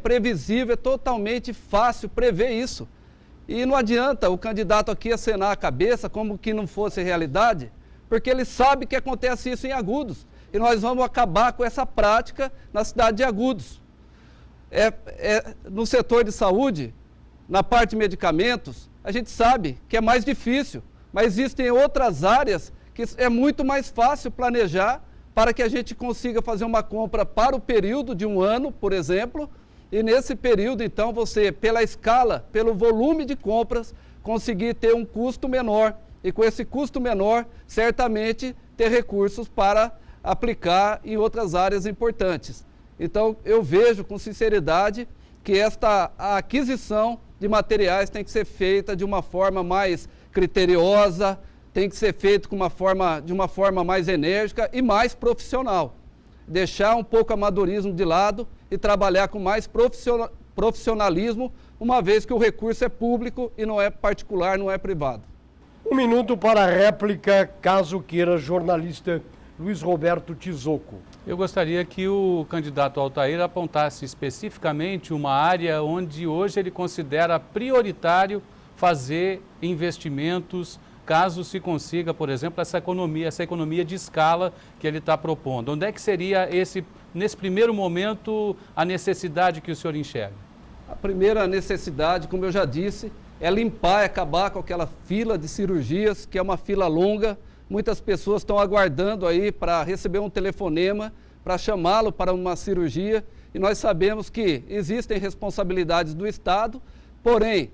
previsível, é totalmente fácil prever isso. E não adianta o candidato aqui acenar a cabeça como que não fosse realidade, porque ele sabe que acontece isso em Agudos. E nós vamos acabar com essa prática na cidade de Agudos. No setor de saúde, na parte de medicamentos, a gente sabe que é mais difícil, mas existem outras áreas que é muito mais fácil planejar para que a gente consiga fazer uma compra para o período de um ano, por exemplo, e nesse período, então, você, pela escala, pelo volume de compras, conseguir ter um custo menor. E com esse custo menor, certamente, ter recursos para aplicar em outras áreas importantes. Então, eu vejo com sinceridade que a aquisição de materiais tem que ser feita de uma forma mais criteriosa, tem que ser feito de uma forma mais enérgica e mais profissional. Deixar um pouco o amadorismo de lado e trabalhar com mais profissionalismo, uma vez que o recurso é público e não é particular, não é privado. 1 minuto para a réplica, caso queira, jornalista Luiz Roberto Tizoco. Eu gostaria que o candidato Altair apontasse especificamente uma área onde hoje ele considera prioritário fazer investimentos, caso se consiga, por exemplo, essa economia de escala que ele está propondo. Onde é que seria nesse primeiro momento, a necessidade que o senhor enxerga? A primeira necessidade, como eu já disse, é limpar e acabar com aquela fila de cirurgias, que é uma fila longa. Muitas pessoas estão aguardando aí para receber um telefonema, para chamá-lo para uma cirurgia, e nós sabemos que existem responsabilidades do Estado, porém,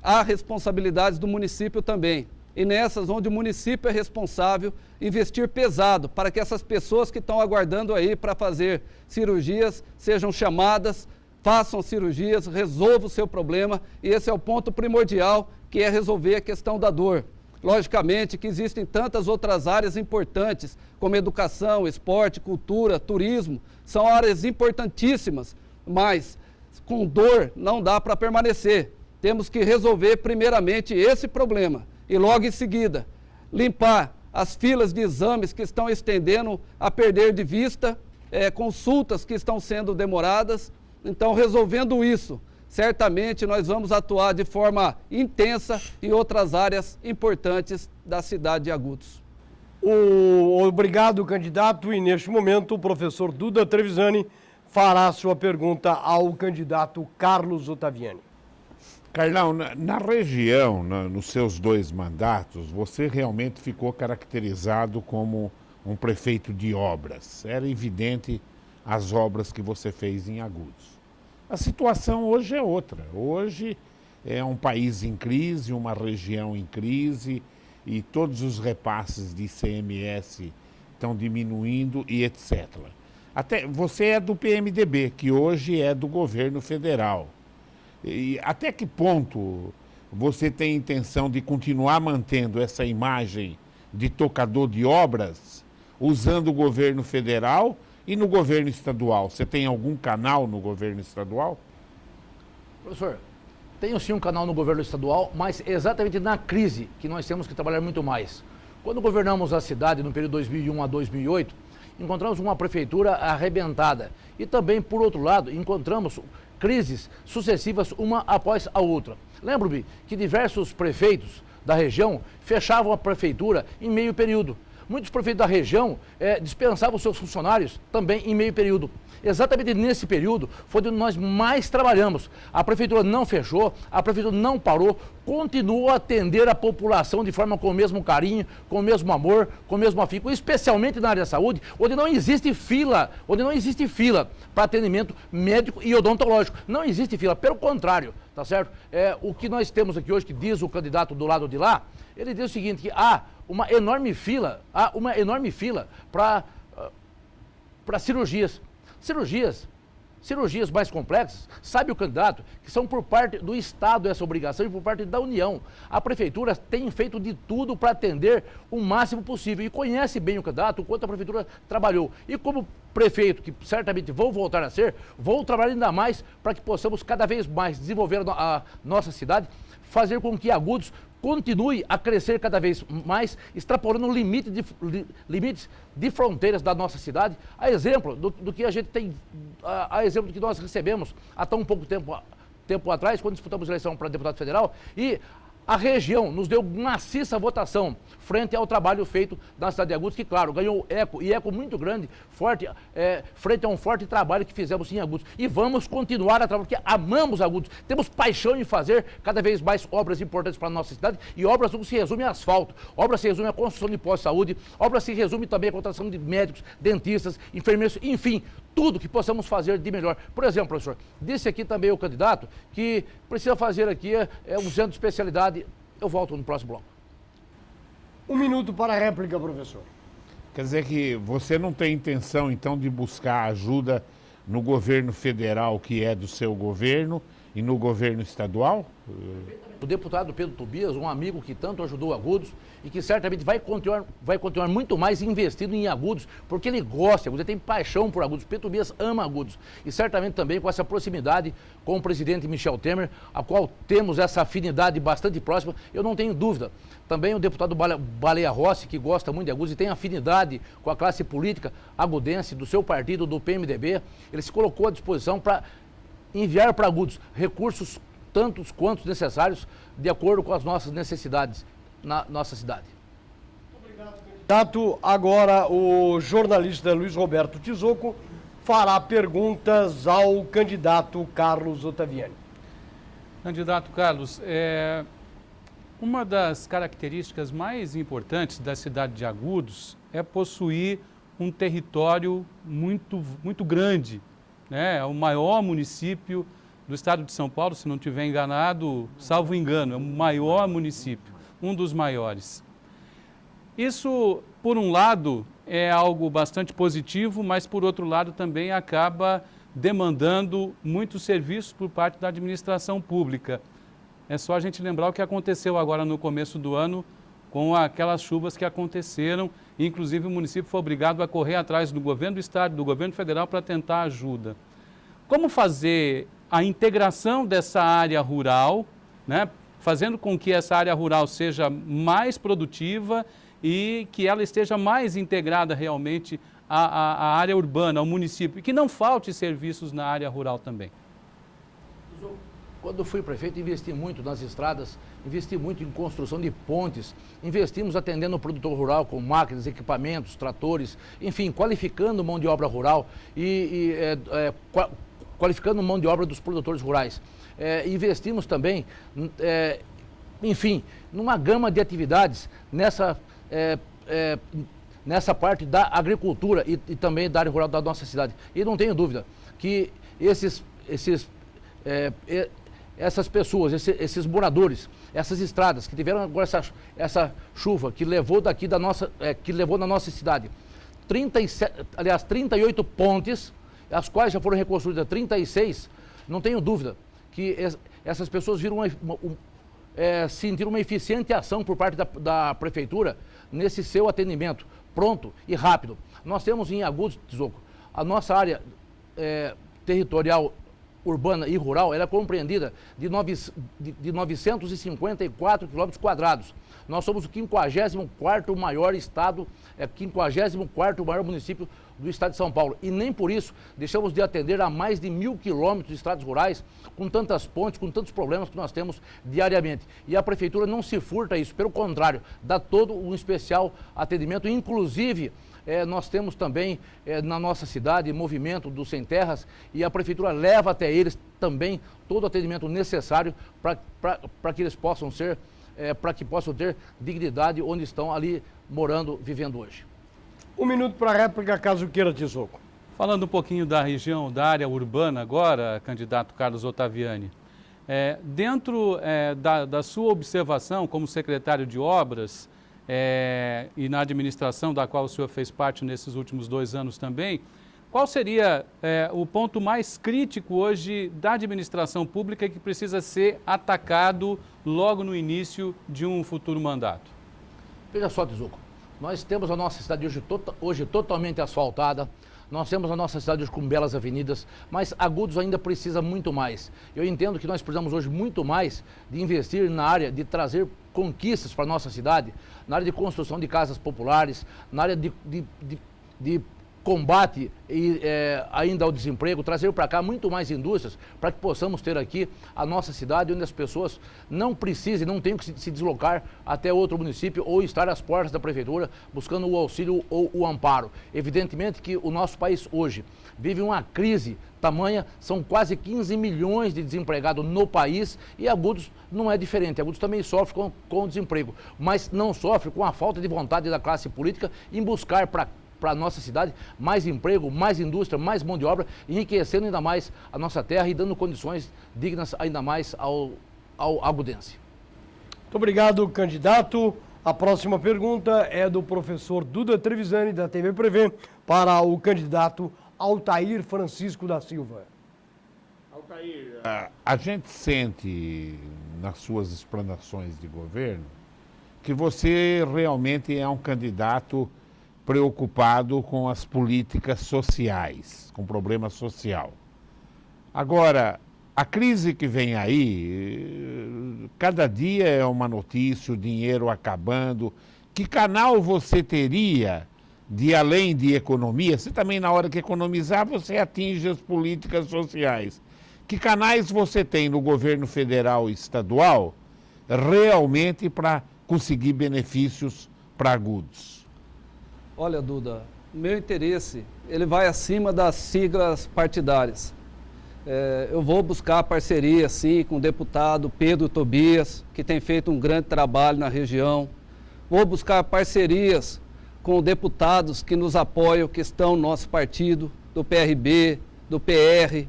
há responsabilidades do município também. E nessas onde o município é responsável, investir pesado para que essas pessoas que estão aguardando aí para fazer cirurgias sejam chamadas, façam cirurgias, resolvam o seu problema, e esse é o ponto primordial, que é resolver a questão da dor. Logicamente que existem tantas outras áreas importantes, como educação, esporte, cultura, turismo, são áreas importantíssimas, mas com dor não dá para permanecer. Temos que resolver primeiramente esse problema e logo em seguida limpar as filas de exames que estão estendendo a perder de vista, consultas que estão sendo demoradas. Então, resolvendo isso, certamente nós vamos atuar de forma intensa em outras áreas importantes da cidade de Agudos. Obrigado, candidato. E neste momento o professor Duda Trevisani fará a sua pergunta ao candidato Carlos Ottaviani. Carlão, na região, nos seus 2 mandatos, você realmente ficou caracterizado como um prefeito de obras. Era evidente as obras que você fez em Agudos. A situação hoje é outra. Hoje é um país em crise, uma região em crise, e todos os repasses de ICMS estão diminuindo e etc. Até você é do PMDB, que hoje é do governo federal. E até que ponto você tem intenção de continuar mantendo essa imagem de tocador de obras, usando o governo federal e no governo estadual? Você tem algum canal no governo estadual? Professor, Tenho sim um canal no governo estadual, mas exatamente na crise que nós temos que trabalhar muito mais. Quando governamos a cidade no período 2001 a 2008, encontramos uma prefeitura arrebentada e também, por outro lado, encontramos crises sucessivas uma após a outra. Lembro-me que diversos prefeitos da região fechavam a prefeitura em meio período. Muitos prefeitos da região dispensavam seus funcionários também em meio período. Exatamente nesse período foi onde nós mais trabalhamos. A prefeitura não fechou, a prefeitura não parou, continuou a atender a população de forma com o mesmo carinho, com o mesmo amor, com o mesmo afinco, especialmente na área da saúde, onde não existe fila para atendimento médico e odontológico. Não existe fila, pelo contrário, tá certo? O que nós temos aqui hoje, que diz o candidato do lado de lá, ele diz o seguinte, que há uma enorme fila para cirurgias. Cirurgias mais complexas, sabe o candidato, que são por parte do Estado essa obrigação e por parte da União. A Prefeitura tem feito de tudo para atender o máximo possível e conhece bem o candidato, o quanto a Prefeitura trabalhou. E como prefeito, que certamente vou voltar a ser, vou trabalhar ainda mais para que possamos cada vez mais desenvolver a nossa cidade, fazer com que Agudos continue a crescer cada vez mais, extrapolando limites de fronteiras da nossa cidade, a exemplo do que a gente tem, a exemplo do que nós recebemos há tão pouco tempo atrás, quando disputamos a eleição para deputado federal, e a região nos deu maciça votação frente ao trabalho feito na cidade de Agudos, que, claro, ganhou eco muito grande, forte, frente a um forte trabalho que fizemos em Agudos. E vamos continuar a trabalhar, porque amamos Agudos, temos paixão em fazer cada vez mais obras importantes para a nossa cidade, e obras não se resumem a asfalto, obras se resumem a construção de postos de saúde, obras se resumem também a contratação de médicos, dentistas, enfermeiros, enfim, tudo que possamos fazer de melhor. Por exemplo, professor, disse aqui também o candidato que precisa fazer aqui um centro de especialidade. Eu volto no próximo bloco. 1 minuto para a réplica, professor. Quer dizer que você não tem intenção, então, de buscar ajuda no governo federal, que é do seu governo, e no governo estadual? O deputado Pedro Tobias, um amigo que tanto ajudou Agudos e que certamente vai continuar muito mais investindo em Agudos, porque ele gosta de Agudos, ele tem paixão por Agudos. Pedro Tobias ama Agudos e certamente também com essa proximidade com o presidente Michel Temer, a qual temos essa afinidade bastante próxima, eu não tenho dúvida. Também o deputado Baleia Rossi, que gosta muito de Agudos e tem afinidade com a classe política agudense, do seu partido, do PMDB, ele se colocou à disposição para enviar para Agudos recursos tantos quantos necessários, de acordo com as nossas necessidades na nossa cidade. Obrigado, candidato. Agora o jornalista Luiz Roberto Tizoco fará perguntas ao candidato Carlos Ottaviani. Candidato Carlos, uma das características mais importantes da cidade de Agudos é possuir um território muito grande, né? É o maior município do estado de São Paulo, se não estiver enganado, salvo engano, é o maior município, um dos maiores. Isso, por um lado, é algo bastante positivo, mas, por outro lado, também acaba demandando muitos serviços por parte da administração pública. É só a gente lembrar o que aconteceu agora no começo do ano, com aquelas chuvas que aconteceram, e, inclusive, o município foi obrigado a correr atrás do governo do estado, do governo federal, para tentar ajuda. Como fazer a integração dessa área rural, né, fazendo com que essa área rural seja mais produtiva e que ela esteja mais integrada realmente à área urbana, ao município, e que não falte serviços na área rural também? Quando fui prefeito, investi muito nas estradas, investi muito em construção de pontes, investimos atendendo o produtor rural com máquinas, equipamentos, tratores, enfim, qualificando mão de obra rural qualificando mão de obra dos produtores rurais. Investimos também, enfim, numa gama de atividades nessa parte da agricultura e também da área rural da nossa cidade. E não tenho dúvida que essas pessoas, esses moradores, essas estradas que tiveram agora essa chuva que levou na nossa cidade 38 pontes, as quais já foram reconstruídas 36, não tenho dúvida que essas pessoas sentiram uma eficiente ação por parte da prefeitura nesse seu atendimento pronto e rápido. Nós temos em Agudos, Tizoco, a nossa área territorial urbana e rural, ela é compreendida de 954 quilômetros quadrados. Nós somos o 54º maior estado, 54º maior município do estado de São Paulo. E nem por isso deixamos de atender a mais de 1.000 quilômetros de estradas rurais, com tantas pontes, com tantos problemas que nós temos diariamente. E a prefeitura não se furta a isso, pelo contrário, dá todo um especial atendimento, inclusive nós temos também na nossa cidade movimento dos sem terras e a prefeitura leva até eles também todo o atendimento necessário para que eles possam ser, para que possam ter dignidade onde estão ali morando, vivendo hoje. 1 minuto para a réplica, caso queira, Tizoco. Falando um pouquinho da região, da área urbana agora, candidato Carlos Ottaviani, dentro da sua observação como secretário de obras e na administração da qual o senhor fez parte nesses últimos 2 anos também, qual seria o ponto mais crítico hoje da administração pública que precisa ser atacado logo no início de um futuro mandato? Veja só, Tizuco, nós temos a nossa cidade hoje totalmente asfaltada, nós temos a nossa cidade hoje com belas avenidas, mas Agudos ainda precisa muito mais. Eu entendo que nós precisamos hoje muito mais de investir na área de trazer conquistas para a nossa cidade, na área de construção de casas populares, na área de combate ainda ao desemprego, trazer para cá muito mais indústrias para que possamos ter aqui a nossa cidade onde as pessoas não precisem, não tenham que se deslocar até outro município ou estar às portas da prefeitura buscando o auxílio ou o amparo. Evidentemente que o nosso país hoje vive uma crise tamanha, são quase 15 milhões de desempregados no país e Agudos não é diferente. Agudos também sofre com o desemprego, mas não sofre com a falta de vontade da classe política em buscar para a nossa cidade mais emprego, mais indústria, mais mão de obra, enriquecendo ainda mais a nossa terra e dando condições dignas ainda mais ao agudense. Muito obrigado, candidato. A próxima pergunta é do professor Duda Trevisani, da TV Prevê, para o candidato Altair Francisco da Silva. Altair, a gente sente nas suas explanações de governo que você realmente é um candidato preocupado com as políticas sociais, com o problema social. Agora, a crise que vem aí, cada dia é uma notícia, o dinheiro acabando. Que canal você teria de, além de economia, você também na hora que economizar, você atinge as políticas sociais. Que canais você tem no governo federal e estadual realmente para conseguir benefícios para Agudos? Olha, Duda, meu interesse, ele vai acima das siglas partidárias. Eu vou buscar parceria, sim, com o deputado Pedro Tobias, que tem feito um grande trabalho na região. Vou buscar parcerias com deputados que nos apoiam, que estão no nosso partido, do PRB, do PR.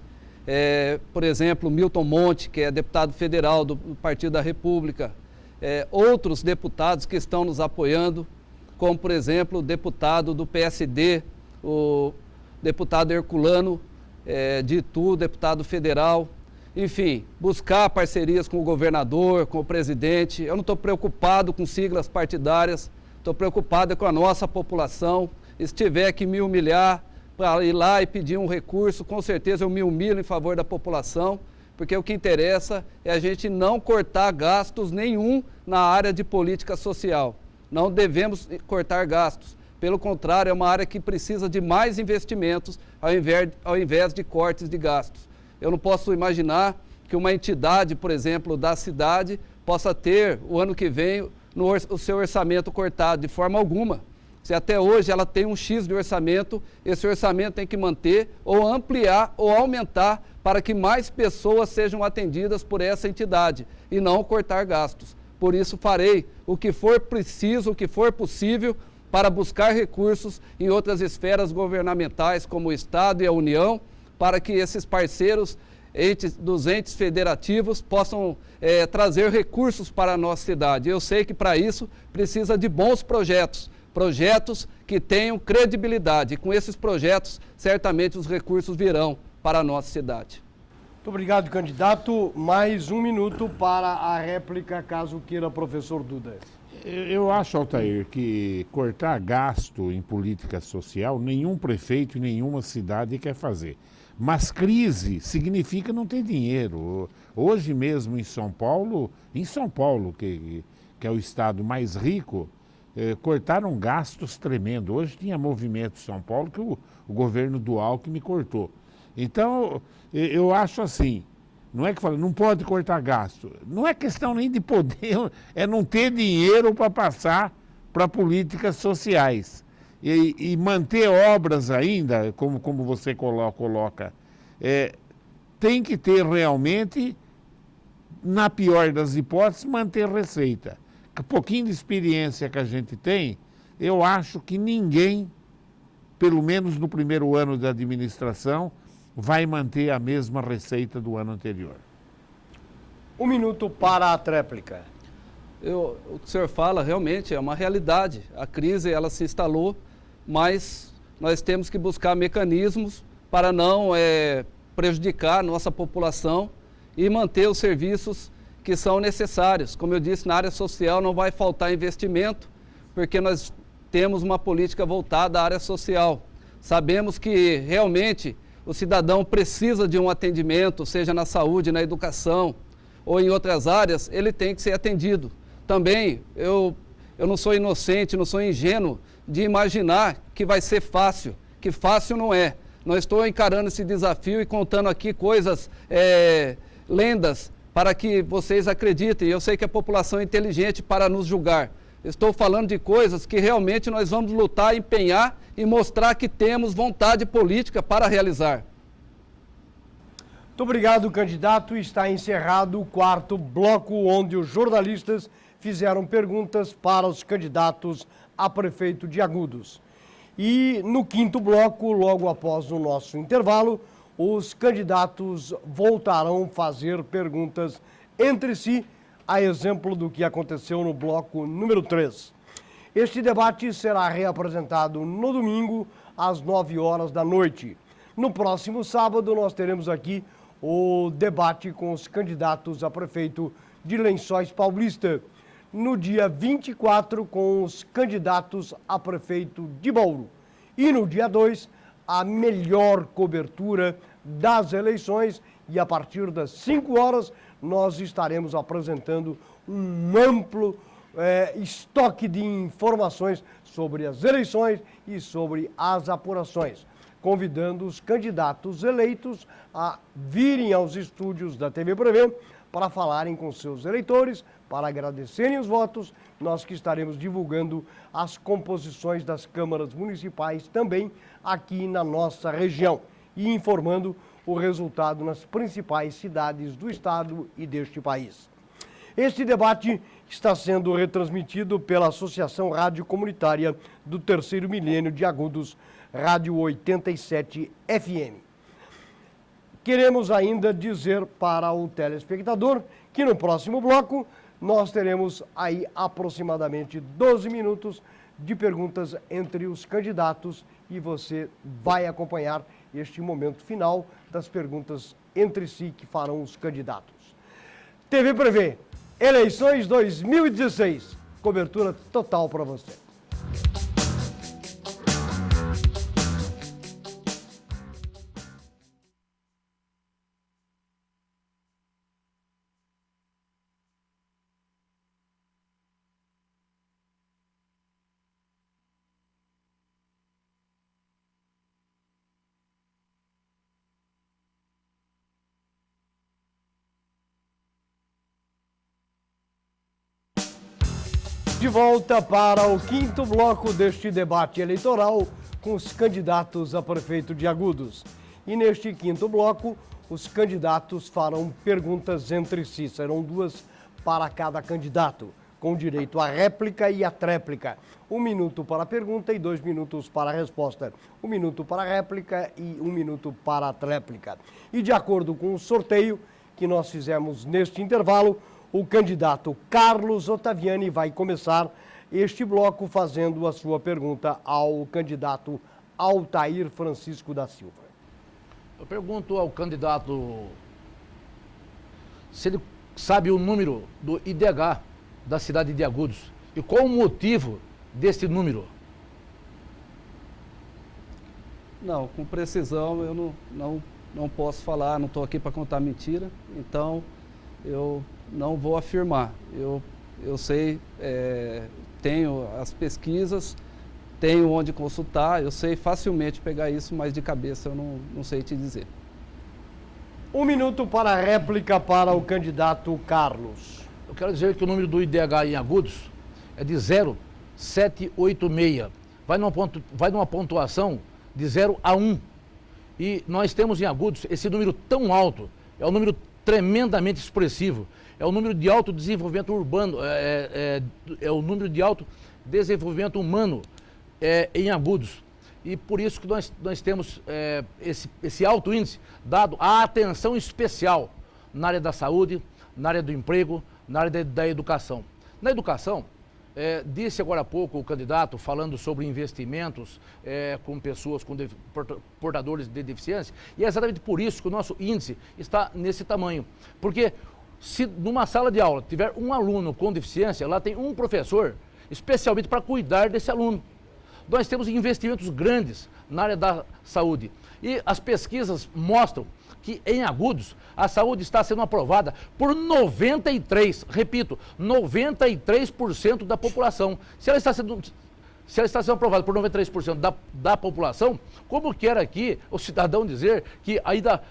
Por exemplo, Milton Monte, que é deputado federal do Partido da República. Outros deputados que estão nos apoiando, como, por exemplo, o deputado do PSD, o deputado Herculano de Itu, deputado federal. Enfim, buscar parcerias com o governador, com o presidente. Eu não estou preocupado com siglas partidárias, estou preocupado com a nossa população. E se tiver que me humilhar para ir lá e pedir um recurso, com certeza eu me humilho em favor da população, porque o que interessa é a gente não cortar gastos nenhum na área de política social. Não devemos cortar gastos. Pelo contrário, é uma área que precisa de mais investimentos ao invés de cortes de gastos. Eu não posso imaginar que uma entidade, por exemplo, da cidade, possa ter, o ano que vem, o seu orçamento cortado, de forma alguma. Se até hoje ela tem um X de orçamento, esse orçamento tem que manter ou ampliar ou aumentar para que mais pessoas sejam atendidas por essa entidade e não cortar gastos. Por isso farei o que for preciso, o que for possível para buscar recursos em outras esferas governamentais, como o Estado e a União, para que esses parceiros dos entes federativos possam trazer recursos para a nossa cidade. Eu sei que para isso precisa de bons projetos, projetos que tenham credibilidade. E com esses projetos, certamente os recursos virão para a nossa cidade. Muito obrigado, candidato. Mais 1 minuto para a réplica, caso queira, professor Duda. Eu acho, Altair, que cortar gasto em política social, nenhum prefeito e nenhuma cidade quer fazer. Mas crise significa não ter dinheiro. Hoje mesmo em São Paulo, que é o estado mais rico, cortaram gastos tremendos. Hoje tinha movimento em São Paulo que o governo do Alckmin cortou. Então, eu acho assim, não é que fala, não pode cortar gasto. Não é questão nem de poder, é não ter dinheiro para passar para políticas sociais. E manter obras ainda, como você coloca, tem que ter realmente, na pior das hipóteses, manter receita. Com um pouquinho de experiência que a gente tem, eu acho que ninguém, pelo menos no primeiro ano da administração, vai manter a mesma receita do ano anterior. 1 minuto para a tréplica. O que o senhor fala realmente é uma realidade. A crise ela se instalou, mas nós temos que buscar mecanismos para não prejudicar a nossa população e manter os serviços que são necessários. Como eu disse, na área social não vai faltar investimento, porque nós temos uma política voltada à área social. Sabemos que realmente o cidadão precisa de um atendimento, seja na saúde, na educação ou em outras áreas, ele tem que ser atendido. Também, eu não sou inocente, não sou ingênuo de imaginar que vai ser fácil, que fácil não é. Não estou encarando esse desafio e contando aqui coisas, lendas, para que vocês acreditem. Eu sei que a população é inteligente para nos julgar. Estou falando de coisas que realmente nós vamos lutar, empenhar e mostrar que temos vontade política para realizar. Muito obrigado, candidato. Está encerrado o 4º bloco, onde os jornalistas fizeram perguntas para os candidatos a prefeito de Agudos. E no 5º bloco, logo após o nosso intervalo, os candidatos voltarão a fazer perguntas entre si, a exemplo do que aconteceu no bloco número 3. Este debate será reapresentado no domingo, às 9 horas da noite. No próximo sábado, nós teremos aqui o debate com os candidatos a prefeito de Lençóis Paulista. No dia 24, com os candidatos a prefeito de Bauru. E no dia 2, a melhor cobertura das eleições. E a partir das 5 horas, nós estaremos apresentando um amplo estoque de informações sobre as eleições e sobre as apurações, convidando os candidatos eleitos a virem aos estúdios da TV Prevê para falarem com seus eleitores, para agradecerem os votos. Nós que estaremos divulgando as composições das câmaras municipais também aqui na nossa região e informando o resultado nas principais cidades do estado e deste país. Este debate está sendo retransmitido pela Associação Rádio Comunitária do Terceiro Milênio de Agudos, Rádio 87 FM. Queremos ainda dizer para o telespectador que no próximo bloco nós teremos aí aproximadamente 12 minutos de perguntas entre os candidatos e você vai acompanhar este momento final das perguntas entre si que farão os candidatos. TV Prevê, eleições 2016, cobertura total para você. De volta para o 5º bloco deste debate eleitoral com os candidatos a prefeito de Agudos. E neste 5º bloco, os candidatos farão perguntas entre si. Serão 2 para cada candidato, com direito à réplica e à tréplica. 1 minuto para a pergunta e 2 minutos para a resposta. 1 minuto para a réplica e 1 minuto para a tréplica. E de acordo com o sorteio que nós fizemos neste intervalo, o candidato Carlos Ottaviani vai começar este bloco fazendo a sua pergunta ao candidato Altair Francisco da Silva. Eu pergunto ao candidato se ele sabe o número do IDH da cidade de Agudos. E qual o motivo desse número? Não, com precisão eu não posso falar, não estou aqui para contar mentira, então eu não vou afirmar. Eu sei, tenho as pesquisas, tenho onde consultar, eu sei facilmente pegar isso, mas de cabeça eu não sei te dizer. 1 minuto para a réplica para o candidato Carlos. Eu quero dizer que o número do IDH em Agudos é de 0,786. Vai numa pontuação de 0 a 1. E nós temos em Agudos esse número tão alto, é um número tremendamente expressivo. É o número de alto desenvolvimento urbano, é o número de alto desenvolvimento humano em Agudos. E por isso que nós temos esse alto índice dado a atenção especial na área da saúde, na área do emprego, na área da educação. Na educação, disse agora há pouco o candidato falando sobre investimentos com pessoas com portadores de deficiência, e é exatamente por isso que o nosso índice está nesse tamanho. Porque se numa sala de aula tiver um aluno com deficiência, lá tem um professor especialmente para cuidar desse aluno. Nós temos investimentos grandes na área da saúde. E as pesquisas mostram que em Agudos a saúde está sendo aprovada por 93% da população. Se ela está sendo aprovada por 93% da população, como quer aqui o cidadão dizer que ainda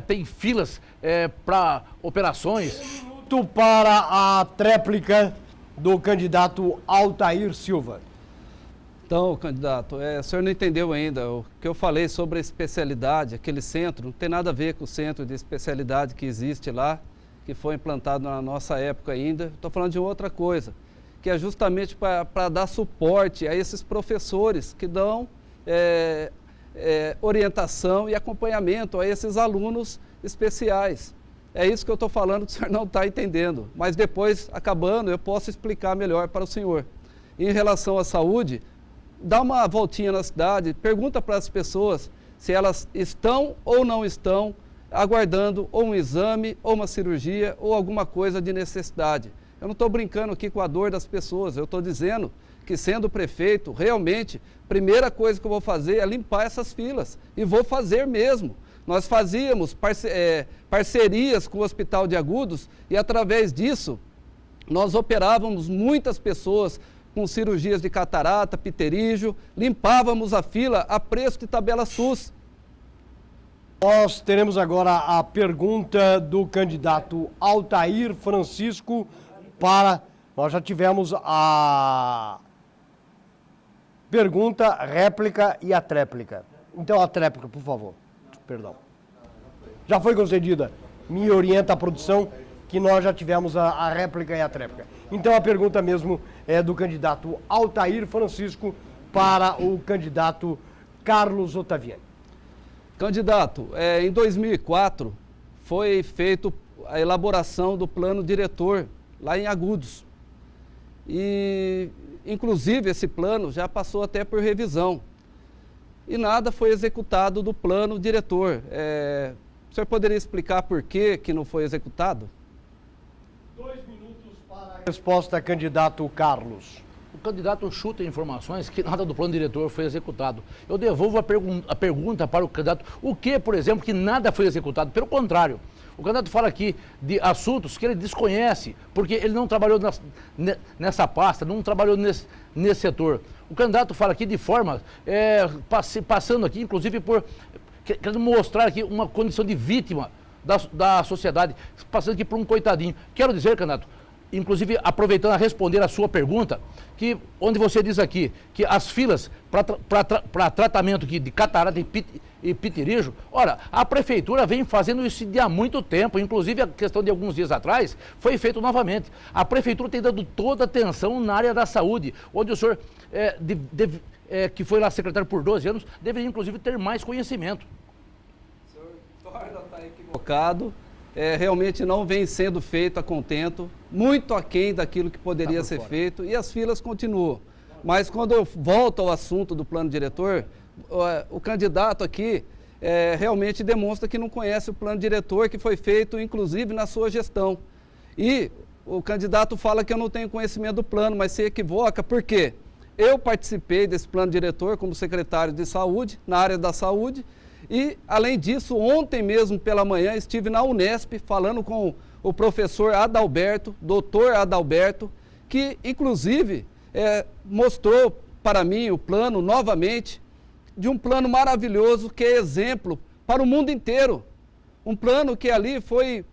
tem filas para operações? 1 minuto para a tréplica do candidato Altair Silva. Então, candidato, o senhor não entendeu ainda o que eu falei sobre a especialidade, aquele centro, não tem nada a ver com o centro de especialidade que existe lá, que foi implantado na nossa época ainda. Estou falando de outra coisa, que é justamente para dar suporte a esses professores que dão orientação e acompanhamento a esses alunos especiais. É isso que eu estou falando que o senhor não está entendendo, mas depois, acabando, eu posso explicar melhor para o senhor. Em relação à saúde, dá uma voltinha na cidade, pergunta para as pessoas se elas estão ou não estão aguardando ou um exame, ou uma cirurgia, ou alguma coisa de necessidade. Eu não estou brincando aqui com a dor das pessoas, eu estou dizendo que, sendo prefeito, realmente, a primeira coisa que eu vou fazer é limpar essas filas, e vou fazer mesmo. Nós fazíamos parcerias com o Hospital de Agudos, e através disso, nós operávamos muitas pessoas com cirurgias de catarata, pterígio, limpávamos a fila a preço de tabela SUS. Nós teremos agora a pergunta do candidato Altair Francisco Nós já tivemos a pergunta, réplica e a tréplica. Então a tréplica, por favor. Perdão. Já foi concedida. Me orienta a produção que nós já tivemos a réplica e a tréplica. Então a pergunta mesmo é do candidato Altair Francisco para o candidato Carlos Ottaviani. Candidato, em 2004 foi feita a elaboração do plano diretor lá em Agudos. E, inclusive, esse plano já passou até por revisão. E nada foi executado do plano diretor. O senhor poderia explicar por que não foi executado? 2 minutos para a resposta, candidato Carlos. O candidato chuta informações que nada do plano diretor foi executado. Eu devolvo a pergunta para o candidato. O que, por exemplo, que nada foi executado? Pelo contrário, o candidato fala aqui de assuntos que ele desconhece, porque ele não trabalhou nessa pasta, não trabalhou nesse setor. O candidato fala aqui de forma, passando aqui, inclusive, querendo mostrar aqui uma condição de vítima da sociedade, passando aqui por um coitadinho. Quero dizer, candidato, inclusive aproveitando a responder a sua pergunta, que onde você diz aqui que as filas para tratamento aqui de catarata e pterígio, ora, a prefeitura vem fazendo isso há muito tempo, inclusive a questão de alguns dias atrás foi feito novamente. A prefeitura tem dado toda a atenção na área da saúde, onde o senhor, que foi lá secretário por 12 anos, deveria inclusive ter mais conhecimento. O senhor torna a estar equivocado. Realmente não vem sendo feito a contento, muito aquém daquilo que poderia ser feito, e as filas continuam. Mas quando eu volto ao assunto do plano diretor, o candidato aqui realmente demonstra que não conhece o plano diretor que foi feito, inclusive, na sua gestão. E o candidato fala que eu não tenho conhecimento do plano, mas se equivoca, por quê? Eu participei desse plano diretor como secretário de saúde, na área da saúde, e, além disso, ontem mesmo pela manhã estive na Unesp falando com o professor Adalberto, doutor Adalberto, que, inclusive, mostrou para mim o plano novamente, de um plano maravilhoso que é exemplo para o mundo inteiro. Um plano que ali foi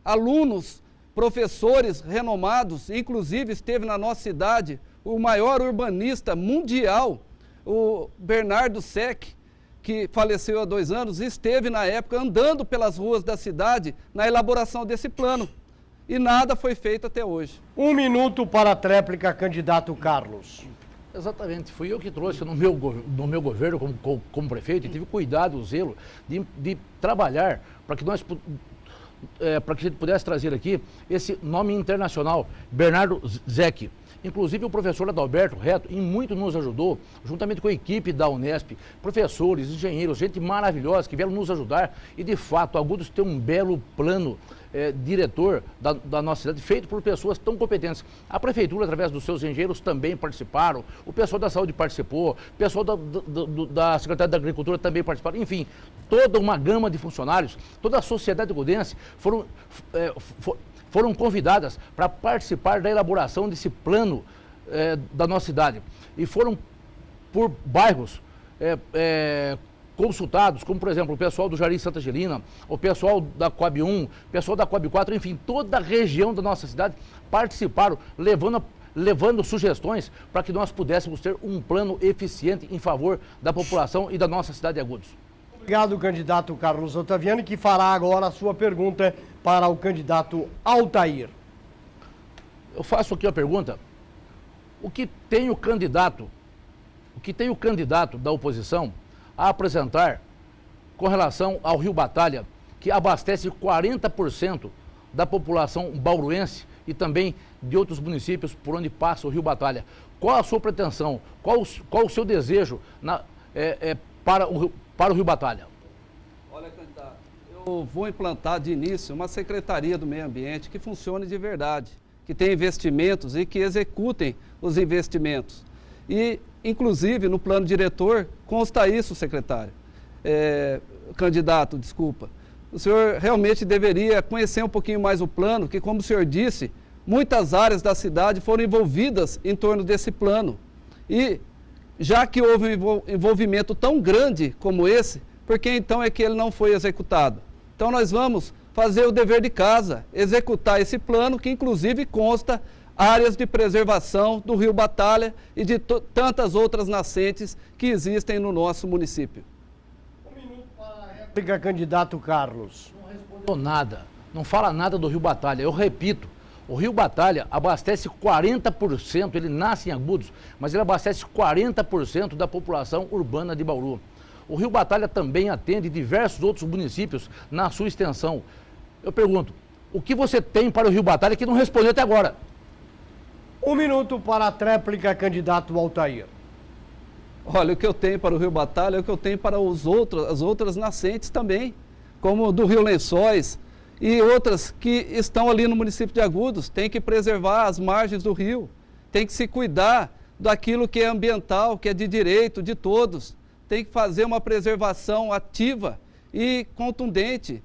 alunos, professores renomados, inclusive esteve na nossa cidade o maior urbanista mundial, o Bernardo Seck, que faleceu há 2 anos, esteve na época andando pelas ruas da cidade na elaboração desse plano. E nada foi feito até hoje. 1 minuto para a tréplica, candidato Carlos. Exatamente, fui eu que trouxe no meu governo como prefeito e tive cuidado, o zelo de trabalhar para que para que a gente pudesse trazer aqui esse nome internacional, Bernardo Seck. Inclusive o professor Adalberto Reto, em muito nos ajudou, juntamente com a equipe da Unesp, professores, engenheiros, gente maravilhosa que vieram nos ajudar. E de fato, Agudos tem um belo plano diretor da nossa cidade, feito por pessoas tão competentes. A prefeitura, através dos seus engenheiros, também participaram, o pessoal da saúde participou, o pessoal da Secretaria da Agricultura também participaram, enfim, toda uma gama de funcionários, toda a sociedade agudense foram convidadas para participar da elaboração desse plano da nossa cidade. E foram por bairros consultados, como por exemplo o pessoal do Jardim Santa Angelina, o pessoal da Coab 1, o pessoal da Coab 4, enfim, toda a região da nossa cidade participaram, levando sugestões para que nós pudéssemos ter um plano eficiente em favor da população e da nossa cidade de Agudos. Obrigado, candidato Carlos Ottaviani, que fará agora a sua pergunta para o candidato Altair. Eu faço aqui a pergunta: o que tem o candidato da oposição a apresentar com relação ao Rio Batalha, que abastece 40% da população bauruense e também de outros municípios por onde passa o Rio Batalha? Qual a sua pretensão? Qual o seu desejo para o Rio Batalha? Olha, candidato, eu vou implantar de início uma Secretaria do Meio Ambiente que funcione de verdade, que tenha investimentos e que executem os investimentos. E, inclusive, no plano diretor consta isso, secretário. Candidato, desculpa. O senhor realmente deveria conhecer um pouquinho mais o plano, que, como o senhor disse, muitas áreas da cidade foram envolvidas em torno desse plano. E, já que houve um envolvimento tão grande como esse, por que então é que ele não foi executado? Então nós vamos fazer o dever de casa, executar esse plano, que inclusive consta áreas de preservação do Rio Batalha e de tantas outras nascentes que existem no nosso município. 1 minuto para a réplica, candidato Carlos. Não respondeu nada, não fala nada do Rio Batalha. Eu repito, o Rio Batalha abastece 40%, ele nasce em Agudos, mas ele abastece 40% da população urbana de Bauru. O Rio Batalha também atende diversos outros municípios na sua extensão. Eu pergunto, o que você tem para o Rio Batalha que não respondeu até agora? 1 minuto para a tréplica, candidato Altair. Olha, o que eu tenho para o Rio Batalha é o que eu tenho para as outras nascentes também, como do Rio Lençóis e outras que estão ali no município de Agudos. Tem que preservar as margens do rio, tem que se cuidar daquilo que é ambiental, que é de direito de todos. Tem que fazer uma preservação ativa e contundente.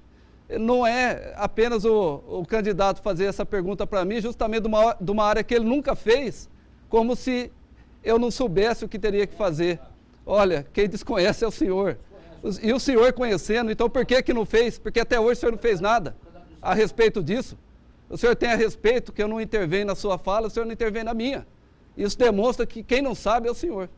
Não é apenas o candidato fazer essa pergunta para mim, justamente de uma área que ele nunca fez, como se eu não soubesse o que teria que fazer. Olha, quem desconhece é o senhor. E o senhor conhecendo, então por que não fez? Porque até hoje o senhor não fez nada a respeito disso. O senhor tem a respeito que eu não intervenho na sua fala, o senhor não intervém na minha. Isso demonstra que quem não sabe é o senhor.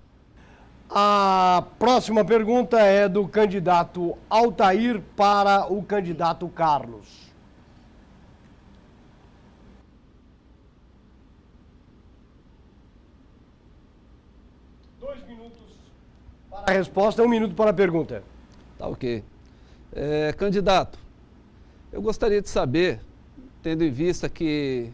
A próxima pergunta é do candidato Altair para o candidato Carlos. 2 minutos para a resposta, 1 minuto para a pergunta. Tá ok. Candidato, eu gostaria de saber, tendo em vista que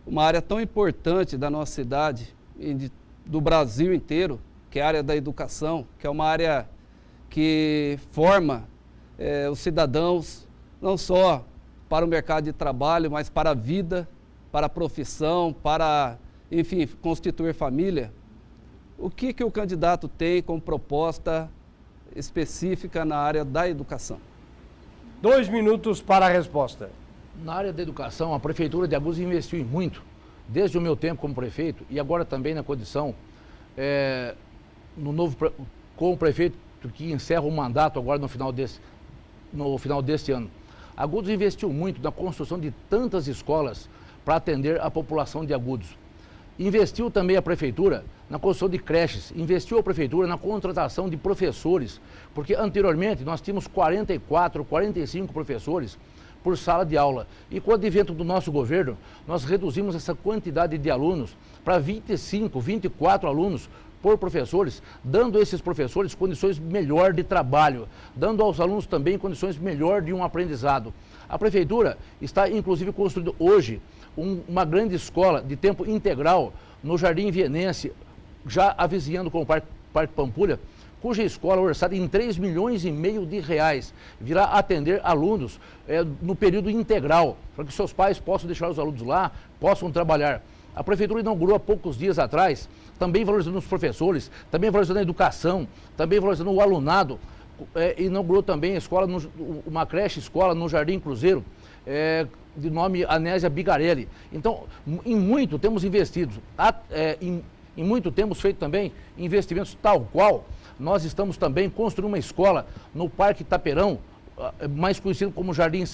uma área tão importante da nossa cidade e do Brasil inteiro, que é a área da educação, que é uma área que forma os cidadãos não só para o mercado de trabalho, mas para a vida, para a profissão, para, enfim, constituir família, o que o candidato tem como proposta específica na área da educação? 2 minutos para a resposta. Na área da educação, a Prefeitura de Agudos investiu em muito, desde o meu tempo como prefeito e agora também na condição, com o prefeito que encerra o mandato agora no final deste ano. Agudos investiu muito na construção de tantas escolas para atender a população de Agudos. Investiu também a Prefeitura na construção de creches, investiu a Prefeitura na contratação de professores, porque anteriormente nós tínhamos 44, 45 professores por sala de aula. E com o advento do nosso governo, nós reduzimos essa quantidade de alunos para 25, 24 alunos por professores, dando a esses professores condições melhor de trabalho, dando aos alunos também condições melhor de um aprendizado. A Prefeitura está, inclusive, construindo hoje uma grande escola de tempo integral no Jardim Vienense, já avizinhando com o Parque Pampulha, cuja escola, orçada em 3,5 milhões de reais, virá atender alunos no período integral, para que seus pais possam deixar os alunos lá, possam trabalhar. A Prefeitura inaugurou há poucos dias atrás, também valorizando os professores, também valorizando a educação, também valorizando o alunado, inaugurou também a escola, uma creche escola no Jardim Cruzeiro, de nome Anésia Bigarelli. Então, em muito temos investido, em muito temos feito também investimentos tal qual nós estamos também construindo uma escola no Parque Taperão, mais conhecido como Jardim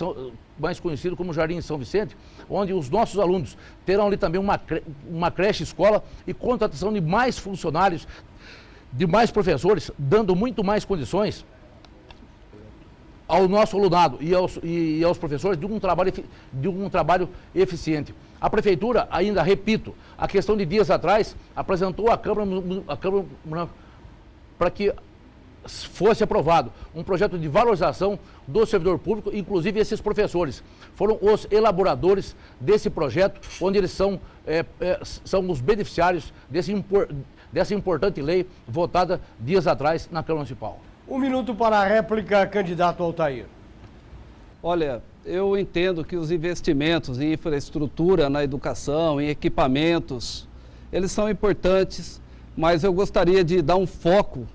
São Vicente, onde os nossos alunos terão ali também uma creche escola e contratação de mais funcionários, de mais professores, dando muito mais condições ao nosso alunado e aos professores de um trabalho eficiente. A Prefeitura, ainda repito, a questão de dias atrás, apresentou à Câmara para que fosse aprovado um projeto de valorização do servidor público, inclusive esses professores foram os elaboradores desse projeto, onde eles são os beneficiários dessa importante lei votada dias atrás na Câmara Municipal. 1 minuto para a réplica, candidato Altair. Olha, eu entendo que os investimentos em infraestrutura, na educação, em equipamentos, eles são importantes, mas eu gostaria de dar um foco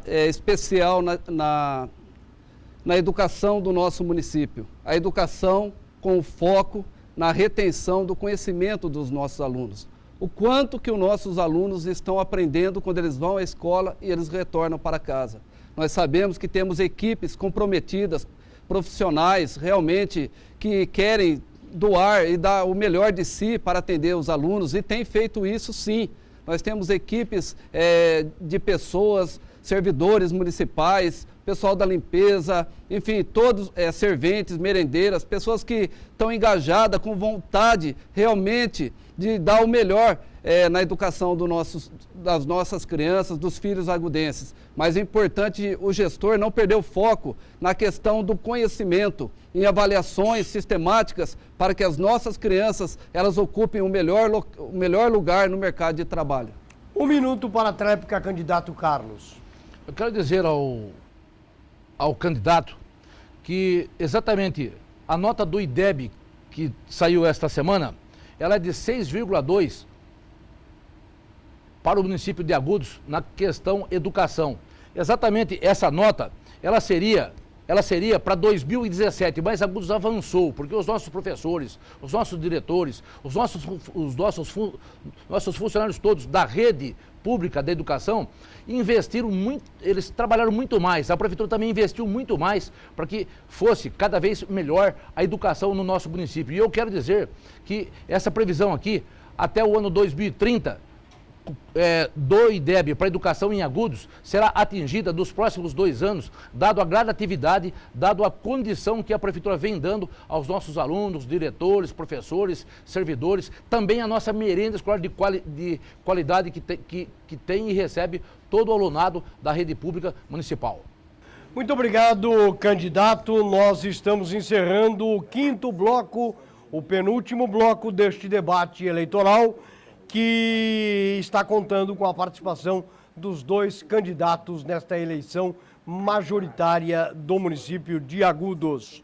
especial na educação do nosso município. A educação com foco na retenção do conhecimento dos nossos alunos. O quanto que os nossos alunos estão aprendendo quando eles vão à escola e eles retornam para casa. Nós sabemos que temos equipes comprometidas, profissionais realmente que querem doar e dar o melhor de si para atender os alunos e tem feito isso sim. Nós temos equipes de pessoas, servidores municipais, pessoal da limpeza, enfim, todos serventes, merendeiras, pessoas que estão engajadas, com vontade realmente de dar o melhor na educação das nossas crianças, dos filhos agudenses. Mas é importante o gestor não perder o foco na questão do conhecimento, em avaliações sistemáticas para que as nossas crianças elas ocupem o melhor lugar no mercado de trabalho. 1 minuto para a tréplica, candidato Carlos. Eu quero dizer ao candidato que exatamente a nota do IDEB que saiu esta semana, ela é de 6,2 para o município de Agudos na questão educação. Exatamente essa nota, ela seria para 2017, mas Agudos avançou, porque os nossos professores, os nossos diretores, os nossos funcionários todos da rede pública da educação investiram muito, eles trabalharam muito mais, a Prefeitura também investiu muito mais para que fosse cada vez melhor a educação no nosso município. E eu quero dizer que essa previsão aqui, até o ano 2030, do IDEB para a educação em Agudos será atingida nos próximos 2 anos, dado a gradatividade, dado a condição que a Prefeitura vem dando aos nossos alunos, diretores, professores, servidores, também a nossa merenda escolar de qualidade que tem e recebe todo o alunado da rede pública municipal. Muito obrigado, candidato. Nós estamos encerrando o 5º bloco, o penúltimo bloco deste debate eleitoral, que está contando com a participação dos 2 candidatos nesta eleição majoritária do município de Agudos.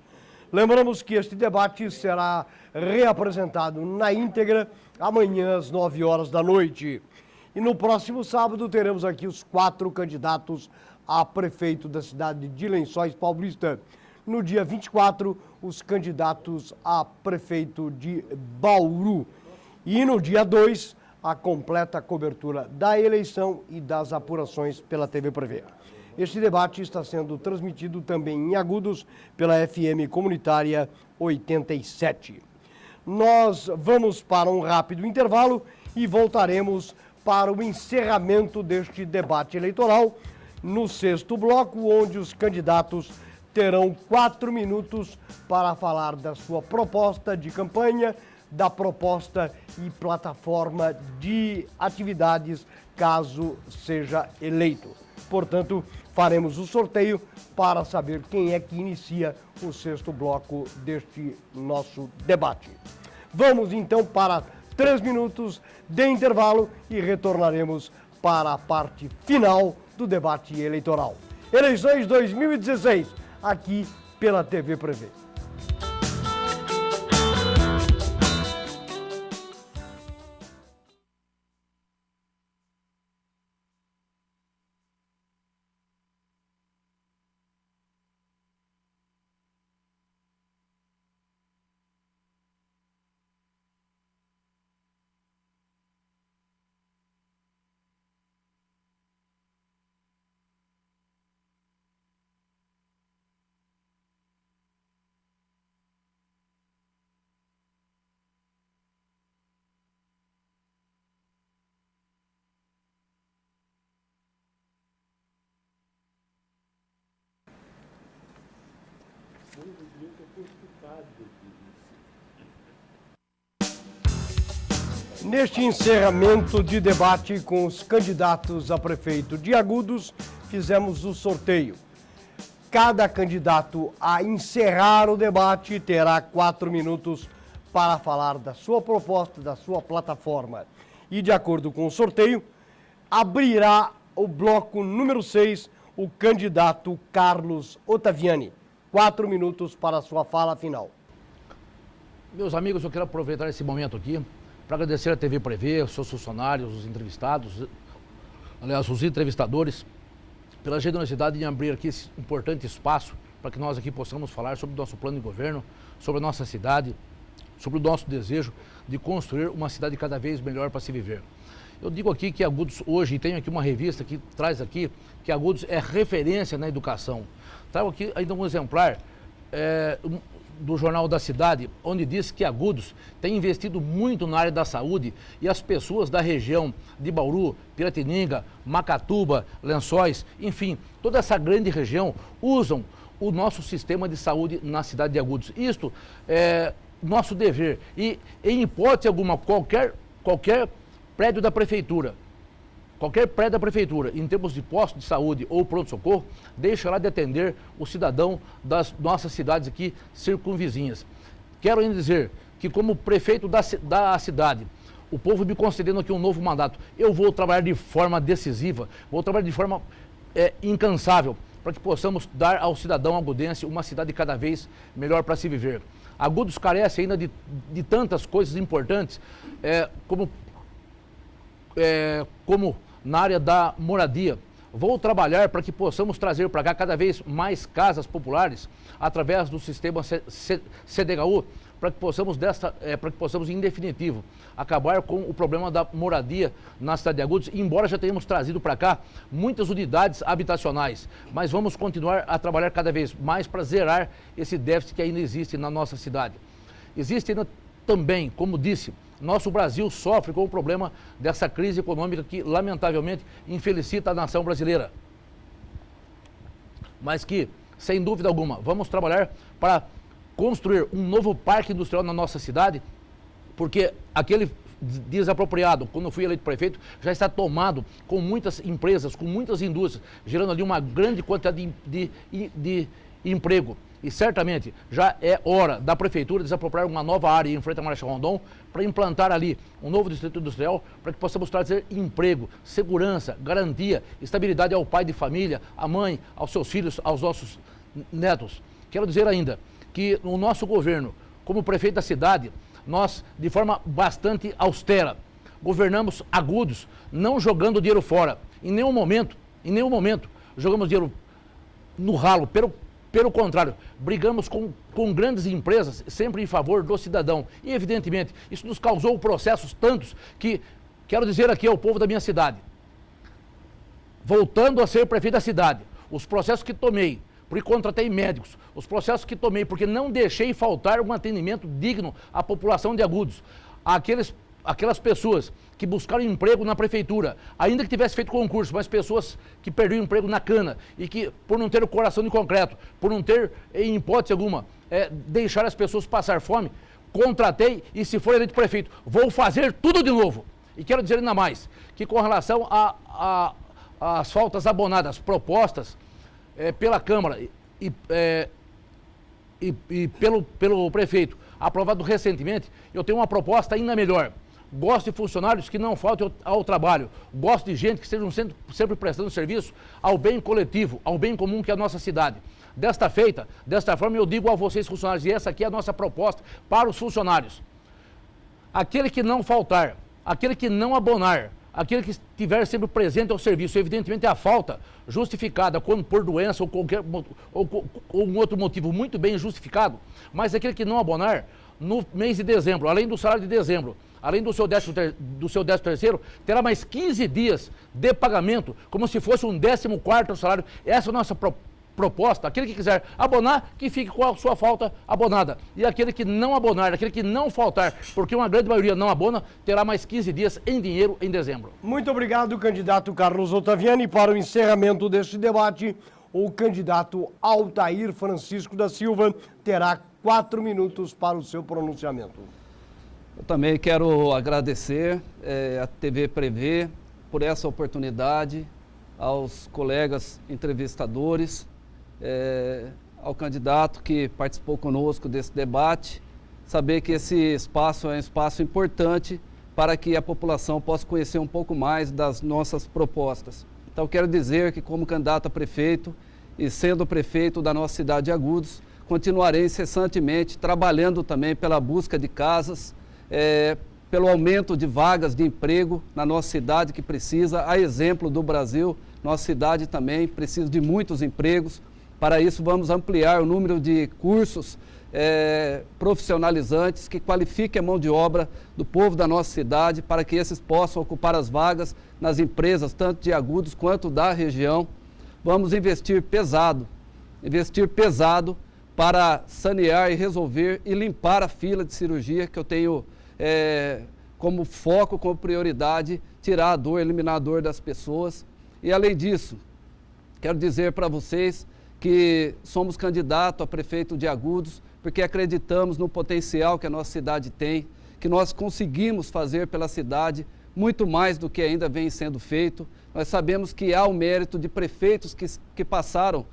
Lembramos que este debate será reapresentado na íntegra amanhã às 9 horas da noite. E no próximo sábado teremos aqui os 4 candidatos a prefeito da cidade de Lençóis Paulista. No dia 24, os candidatos a prefeito de Bauru. E no dia 2, a completa cobertura da eleição e das apurações pela TV Prevê. Este debate está sendo transmitido também em Agudos pela FM Comunitária 87. Nós vamos para um rápido intervalo e voltaremos para o encerramento deste debate eleitoral no 6º bloco, onde os candidatos terão 4 minutos para falar da sua proposta de campanha, da proposta e plataforma de atividades, caso seja eleito. Portanto, faremos o sorteio para saber quem é que inicia o 6º bloco deste nosso debate. Vamos então para 3 minutos de intervalo e retornaremos para a parte final do debate eleitoral. Eleições 2016, aqui pela TV Prevê. Neste encerramento de debate com os candidatos a prefeito de Agudos, fizemos o sorteio. Cada candidato a encerrar o debate terá 4 minutos para falar da sua proposta, da sua plataforma. E, de acordo com o sorteio, abrirá o bloco número 6, o candidato Carlos Ottaviani. 4 minutos para a sua fala final. Meus amigos, eu quero aproveitar esse momento aqui para agradecer a TV Prevê, os seus funcionários, os entrevistados, aliás, os entrevistadores, pela generosidade em abrir aqui esse importante espaço para que nós aqui possamos falar sobre o nosso plano de governo, sobre a nossa cidade, sobre o nosso desejo de construir uma cidade cada vez melhor para se viver. Eu digo aqui que Agudos hoje, e tenho aqui uma revista que traz aqui, que Agudos é referência na educação. Trago aqui ainda um exemplar do Jornal da Cidade, onde diz que Agudos tem investido muito na área da saúde e as pessoas da região de Bauru, Piratininga, Macatuba, Lençóis, enfim, toda essa grande região usam o nosso sistema de saúde na cidade de Agudos. Isto é nosso dever e, em hipótese alguma, qualquer prédio da prefeitura, em termos de posto de saúde ou pronto-socorro, deixará de atender o cidadão das nossas cidades aqui circunvizinhas. Quero ainda dizer que, como prefeito da cidade, o povo me concedendo aqui um novo mandato, eu vou trabalhar de forma decisiva, vou trabalhar de forma incansável, para que possamos dar ao cidadão agudense uma cidade cada vez melhor para se viver. Agudos carece ainda de tantas coisas importantes, como na área da moradia. Vou trabalhar para que possamos trazer para cá cada vez mais casas populares através do sistema CDHU, para que possamos, em definitivo, acabar com o problema da moradia na cidade de Agudos, embora já tenhamos trazido para cá muitas unidades habitacionais, mas vamos continuar a trabalhar cada vez mais para zerar esse déficit que ainda existe na nossa cidade. Existe ainda também, como disse, nosso Brasil sofre com o problema dessa crise econômica que, lamentavelmente, infelicita a nação brasileira. Mas que, sem dúvida alguma, vamos trabalhar para construir um novo parque industrial na nossa cidade, porque aquele desapropriado, quando fui eleito prefeito, já está tomado com muitas empresas, com muitas indústrias, gerando ali uma grande quantidade de emprego. E certamente já é hora da prefeitura desapropriar uma nova área em frente à Marechal Rondon para implantar ali um novo distrito industrial para que possamos trazer emprego, segurança, garantia, estabilidade ao pai de família, à mãe, aos seus filhos, aos nossos netos. Quero dizer ainda que no nosso governo, como prefeito da cidade, nós, de forma bastante austera, governamos Agudos, não jogando dinheiro fora. Em nenhum momento, jogamos dinheiro no ralo. Pelo contrário, brigamos com grandes empresas, sempre em favor do cidadão. E, evidentemente, isso nos causou processos tantos que, quero dizer aqui ao povo da minha cidade, voltando a ser prefeito da cidade, os processos que tomei, porque contratei médicos, os processos que tomei, porque não deixei faltar um atendimento digno à população de Agudos, aquelas pessoas que buscaram emprego na prefeitura, ainda que tivesse feito concurso, mas pessoas que perderam emprego na cana e que, por não ter o coração de concreto, por não ter, em hipótese alguma, deixar as pessoas passar fome, contratei e, se for eleito prefeito, vou fazer tudo de novo. E quero dizer ainda mais, que com relação às faltas abonadas propostas pela Câmara e pelo prefeito, aprovado recentemente, eu tenho uma proposta ainda melhor. Gosto de funcionários que não faltem ao trabalho. Gosto de gente que estejam sempre prestando serviço ao bem coletivo, ao bem comum que é a nossa cidade. Desta forma eu digo a vocês, funcionários, e essa aqui é a nossa proposta para os funcionários. Aquele que não faltar, aquele que não abonar, aquele que estiver sempre presente ao serviço, evidentemente a falta justificada, quando por doença ou um outro motivo muito bem justificado, mas aquele que não abonar, no mês de dezembro, além do salário de dezembro, além do seu 13º, terá mais 15 dias de pagamento, como se fosse um 14º salário. Essa é a nossa proposta. Aquele que quiser abonar, que fique com a sua falta abonada. E aquele que não abonar, aquele que não faltar, porque uma grande maioria não abona, terá mais 15 dias em dinheiro em dezembro. Muito obrigado, candidato Carlos Ottaviani. Para o encerramento deste debate, o candidato Altair Francisco da Silva terá 4 minutos para o seu pronunciamento. Eu também quero agradecer à TV Prevê por essa oportunidade, aos colegas entrevistadores, ao candidato que participou conosco desse debate, saber que esse espaço é um espaço importante para que a população possa conhecer um pouco mais das nossas propostas. Então, quero dizer que, como candidato a prefeito e sendo prefeito da nossa cidade de Agudos, continuarei incessantemente trabalhando também pela busca de casas, pelo aumento de vagas de emprego na nossa cidade, que precisa, a exemplo do Brasil, nossa cidade também precisa de muitos empregos. Para isso, vamos ampliar o número de cursos profissionalizantes que qualifiquem a mão de obra do povo da nossa cidade, para que esses possam ocupar as vagas nas empresas, tanto de Agudos quanto da região. Vamos investir pesado para sanear e resolver e limpar a fila de cirurgia, que eu tenho como foco, como prioridade, tirar a dor, eliminar a dor das pessoas. E, além disso, quero dizer para vocês que somos candidato a prefeito de Agudos porque acreditamos no potencial que a nossa cidade tem, que nós conseguimos fazer pela cidade muito mais do que ainda vem sendo feito. Nós sabemos que há o mérito de prefeitos que passaram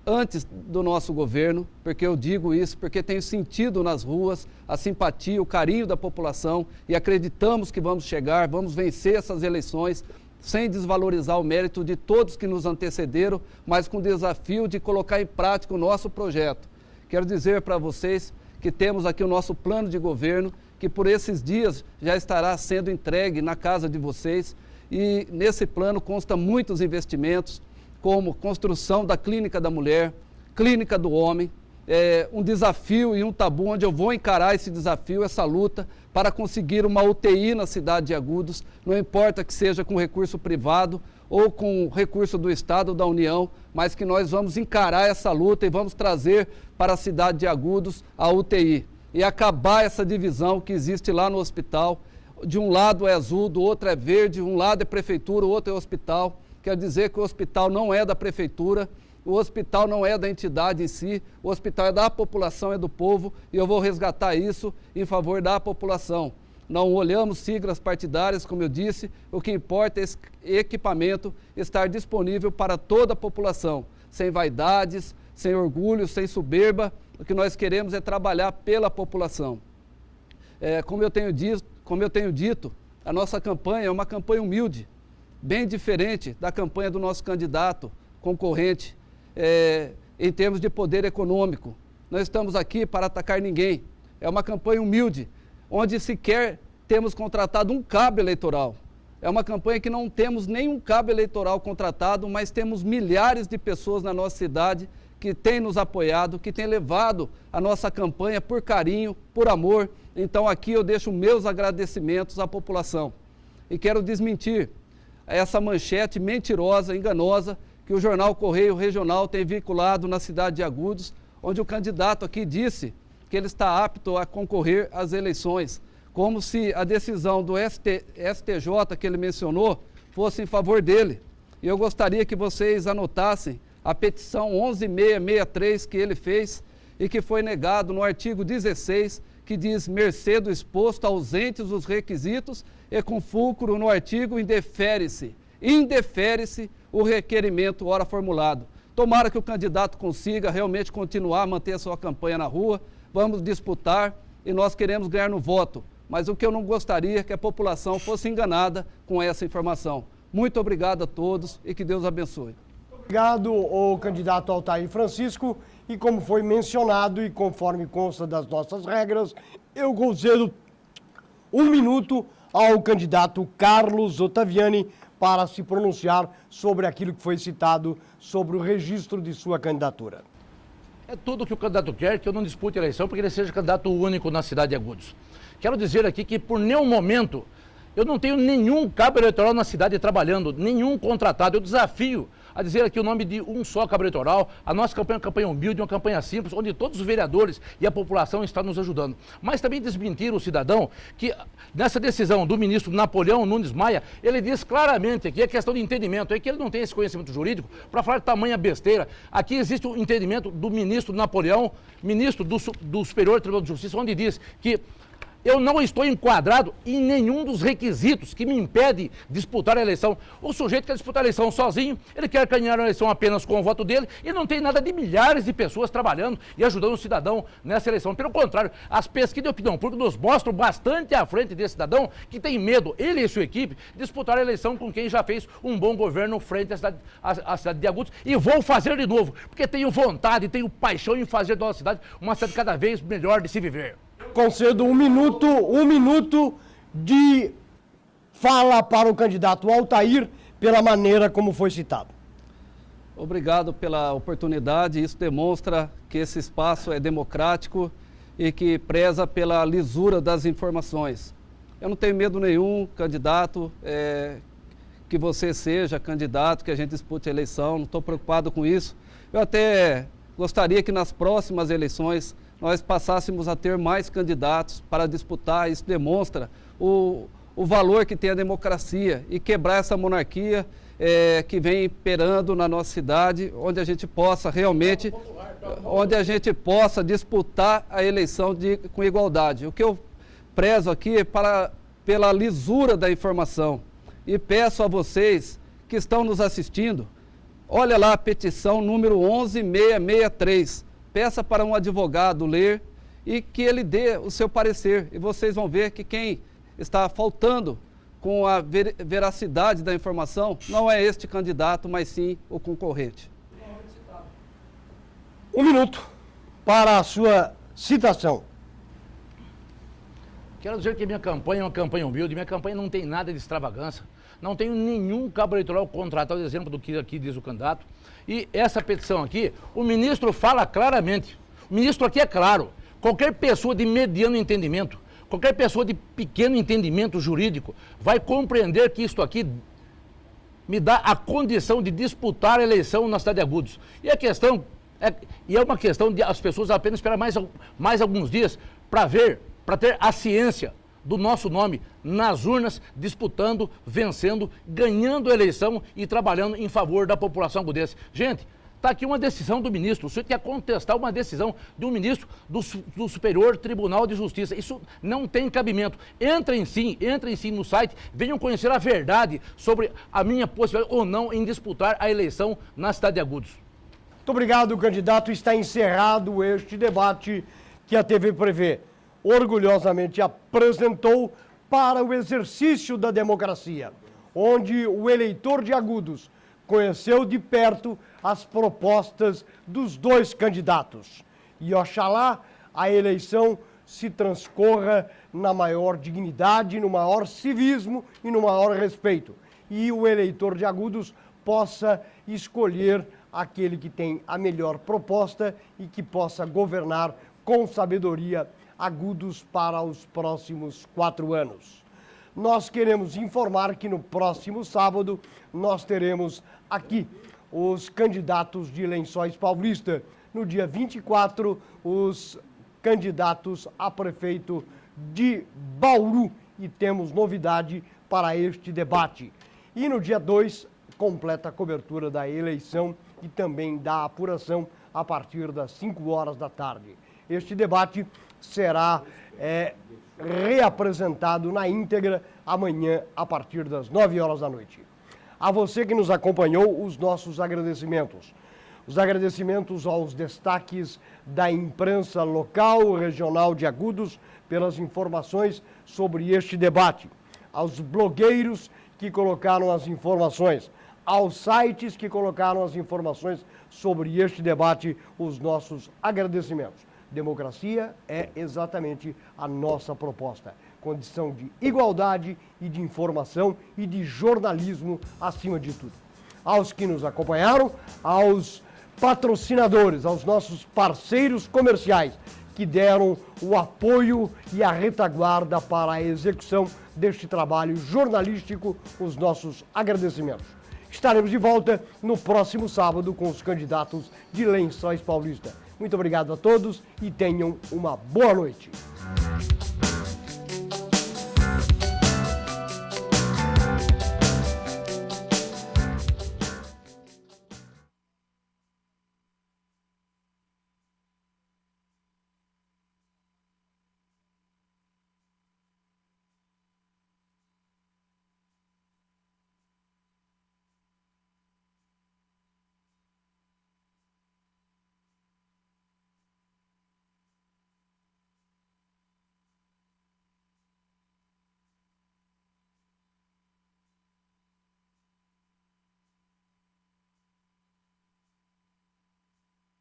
antes do nosso governo, porque eu digo isso porque tenho sentido nas ruas a simpatia, o carinho da população e acreditamos que vamos chegar, vamos vencer essas eleições sem desvalorizar o mérito de todos que nos antecederam, mas com o desafio de colocar em prática o nosso projeto. Quero dizer para vocês que temos aqui o nosso plano de governo, que por esses dias já estará sendo entregue na casa de vocês, e nesse plano consta muitos investimentos, como construção da Clínica da Mulher, Clínica do Homem, um desafio e um tabu onde eu vou encarar esse desafio, essa luta, para conseguir uma UTI na cidade de Agudos, não importa que seja com recurso privado ou com recurso do Estado ou da União, mas que nós vamos encarar essa luta e vamos trazer para a cidade de Agudos a UTI e acabar essa divisão que existe lá no hospital. De um lado é azul, do outro é verde, um lado é prefeitura, o outro é hospital. Quer dizer que o hospital não é da prefeitura, o hospital não é da entidade em si, o hospital é da população, é do povo, e eu vou resgatar isso em favor da população. Não olhamos siglas partidárias, como eu disse, o que importa é esse equipamento estar disponível para toda a população, sem vaidades, sem orgulho, sem soberba. O que nós queremos é trabalhar pela população. Como eu tenho dito, a nossa campanha é uma campanha humilde, bem diferente da campanha do nosso candidato concorrente em termos de poder econômico. não estamos aqui para atacar ninguém. É uma campanha humilde, onde sequer temos contratado um cabo eleitoral. É uma campanha que não temos nenhum cabo eleitoral contratado, mas temos milhares de pessoas na nossa cidade que têm nos apoiado, que têm levado a nossa campanha por carinho, por amor. Então aqui eu deixo meus agradecimentos à população. E quero desmentir essa manchete mentirosa, enganosa, que o jornal Correio Regional tem vinculado na cidade de Agudos, onde o candidato aqui disse que ele está apto a concorrer às eleições, como se a decisão do STJ que ele mencionou fosse em favor dele. E eu gostaria que vocês anotassem a petição 11663 que ele fez e que foi negado no artigo 16, que diz: mercê do exposto, ausentes os requisitos, e com fulcro no artigo indefere-se o requerimento ora formulado. Tomara que o candidato consiga realmente continuar a manter a sua campanha na rua. Vamos disputar e nós queremos ganhar no voto. Mas o que eu não gostaria é que a população fosse enganada com essa informação. Muito obrigado a todos e que Deus abençoe. Obrigado ao candidato Altair Francisco. E como foi mencionado e conforme consta das nossas regras, eu concedo 1 minuto ao candidato Carlos Ottaviani para se pronunciar sobre aquilo que foi citado sobre o registro de sua candidatura. É tudo que o candidato quer, que eu não dispute a eleição, porque ele seja candidato único na cidade de Agudos. Quero dizer aqui que por nenhum momento eu não tenho nenhum cabo eleitoral na cidade trabalhando, nenhum contratado. Eu desafio a dizer aqui o nome de um só cabo eleitoral. A nossa campanha é uma campanha humilde, uma campanha simples, onde todos os vereadores e a população estão nos ajudando. Mas também desmentir o cidadão que, nessa decisão do ministro Napoleão Nunes Maia, ele diz claramente que é questão de entendimento, é que ele não tem esse conhecimento jurídico para falar de tamanha besteira. Aqui existe o entendimento do ministro Napoleão, ministro do Superior Tribunal de Justiça, onde diz que eu não estou enquadrado em nenhum dos requisitos que me impede de disputar a eleição. O sujeito quer disputar a eleição sozinho, ele quer ganhar a eleição apenas com o voto dele e não tem nada de milhares de pessoas trabalhando e ajudando o cidadão nessa eleição. Pelo contrário, as pesquisas de opinião pública nos mostram bastante à frente desse cidadão que tem medo, ele e sua equipe, de disputar a eleição com quem já fez um bom governo frente à cidade de Agudos. E vou fazer de novo, porque tenho vontade, tenho paixão em fazer da nossa cidade uma cidade cada vez melhor de se viver. Concedo 1 minuto de fala para o candidato Altair pela maneira como foi citado. Obrigado pela oportunidade. Isso demonstra que esse espaço é democrático e que preza pela lisura das informações. Eu não tenho medo nenhum, candidato, que você seja candidato, que a gente dispute a eleição, não estou preocupado com isso. Eu até gostaria que nas próximas eleições nós passássemos a ter mais candidatos para disputar. Isso demonstra o valor que tem a democracia e quebrar essa monarquia que vem imperando na nossa cidade, onde a gente possa realmente, onde a gente possa disputar a eleição com igualdade. O que eu prezo aqui é pela lisura da informação e peço a vocês que estão nos assistindo, olha lá a petição número 11663. Peça para um advogado ler e que ele dê o seu parecer. E vocês vão ver que quem está faltando com a veracidade da informação não é este candidato, mas sim o concorrente. 1 minuto para a sua citação. Quero dizer que minha campanha é uma campanha humilde, minha campanha não tem nada de extravagância. Não tenho nenhum cabo eleitoral contratado, exemplo do que aqui diz o candidato. E essa petição aqui, o ministro fala claramente. O ministro aqui é claro. Qualquer pessoa de mediano entendimento, qualquer pessoa de pequeno entendimento jurídico vai compreender que isto aqui me dá a condição de disputar a eleição na cidade de Agudos. E a questão, é uma questão de as pessoas apenas esperar mais alguns dias para ver, para ter a ciência do nosso nome nas urnas, disputando, vencendo, ganhando a eleição e trabalhando em favor da população agudense. Gente, está aqui uma decisão do ministro. O senhor quer contestar uma decisão de um ministro do Superior Tribunal de Justiça. Isso não tem cabimento. Entrem sim no site, venham conhecer a verdade sobre a minha possibilidade ou não em disputar a eleição na cidade de Agudos. Muito obrigado, candidato. Está encerrado este debate que a TV Prevê orgulhosamente apresentou para o exercício da democracia, onde o eleitor de Agudos conheceu de perto as propostas dos dois candidatos E oxalá a eleição se transcorra na maior dignidade, no maior civismo e no maior respeito. E o eleitor de Agudos possa escolher aquele que tem a melhor proposta e que possa governar com sabedoria Agudos para os próximos 4 anos. Nós queremos informar que no próximo sábado nós teremos aqui os candidatos de Lençóis Paulista. No dia 24, os candidatos a prefeito de Bauru. E temos novidade para este debate. E no dia 2, completa a cobertura da eleição e também da apuração a partir das 5 horas da tarde. Este debate será reapresentado na íntegra amanhã a partir das 9 horas da noite. A você que nos acompanhou, os nossos agradecimentos. Os agradecimentos aos destaques da imprensa local, regional de Agudos, pelas informações sobre este debate. Aos blogueiros que colocaram as informações, aos sites que colocaram as informações sobre este debate, os nossos agradecimentos. Democracia é exatamente a nossa proposta. Condição de igualdade e de informação e de jornalismo acima de tudo. Aos que nos acompanharam, aos patrocinadores, aos nossos parceiros comerciais que deram o apoio e a retaguarda para a execução deste trabalho jornalístico, os nossos agradecimentos. Estaremos de volta no próximo sábado com os candidatos de Lençóis Paulista. Muito obrigado a todos e tenham uma boa noite.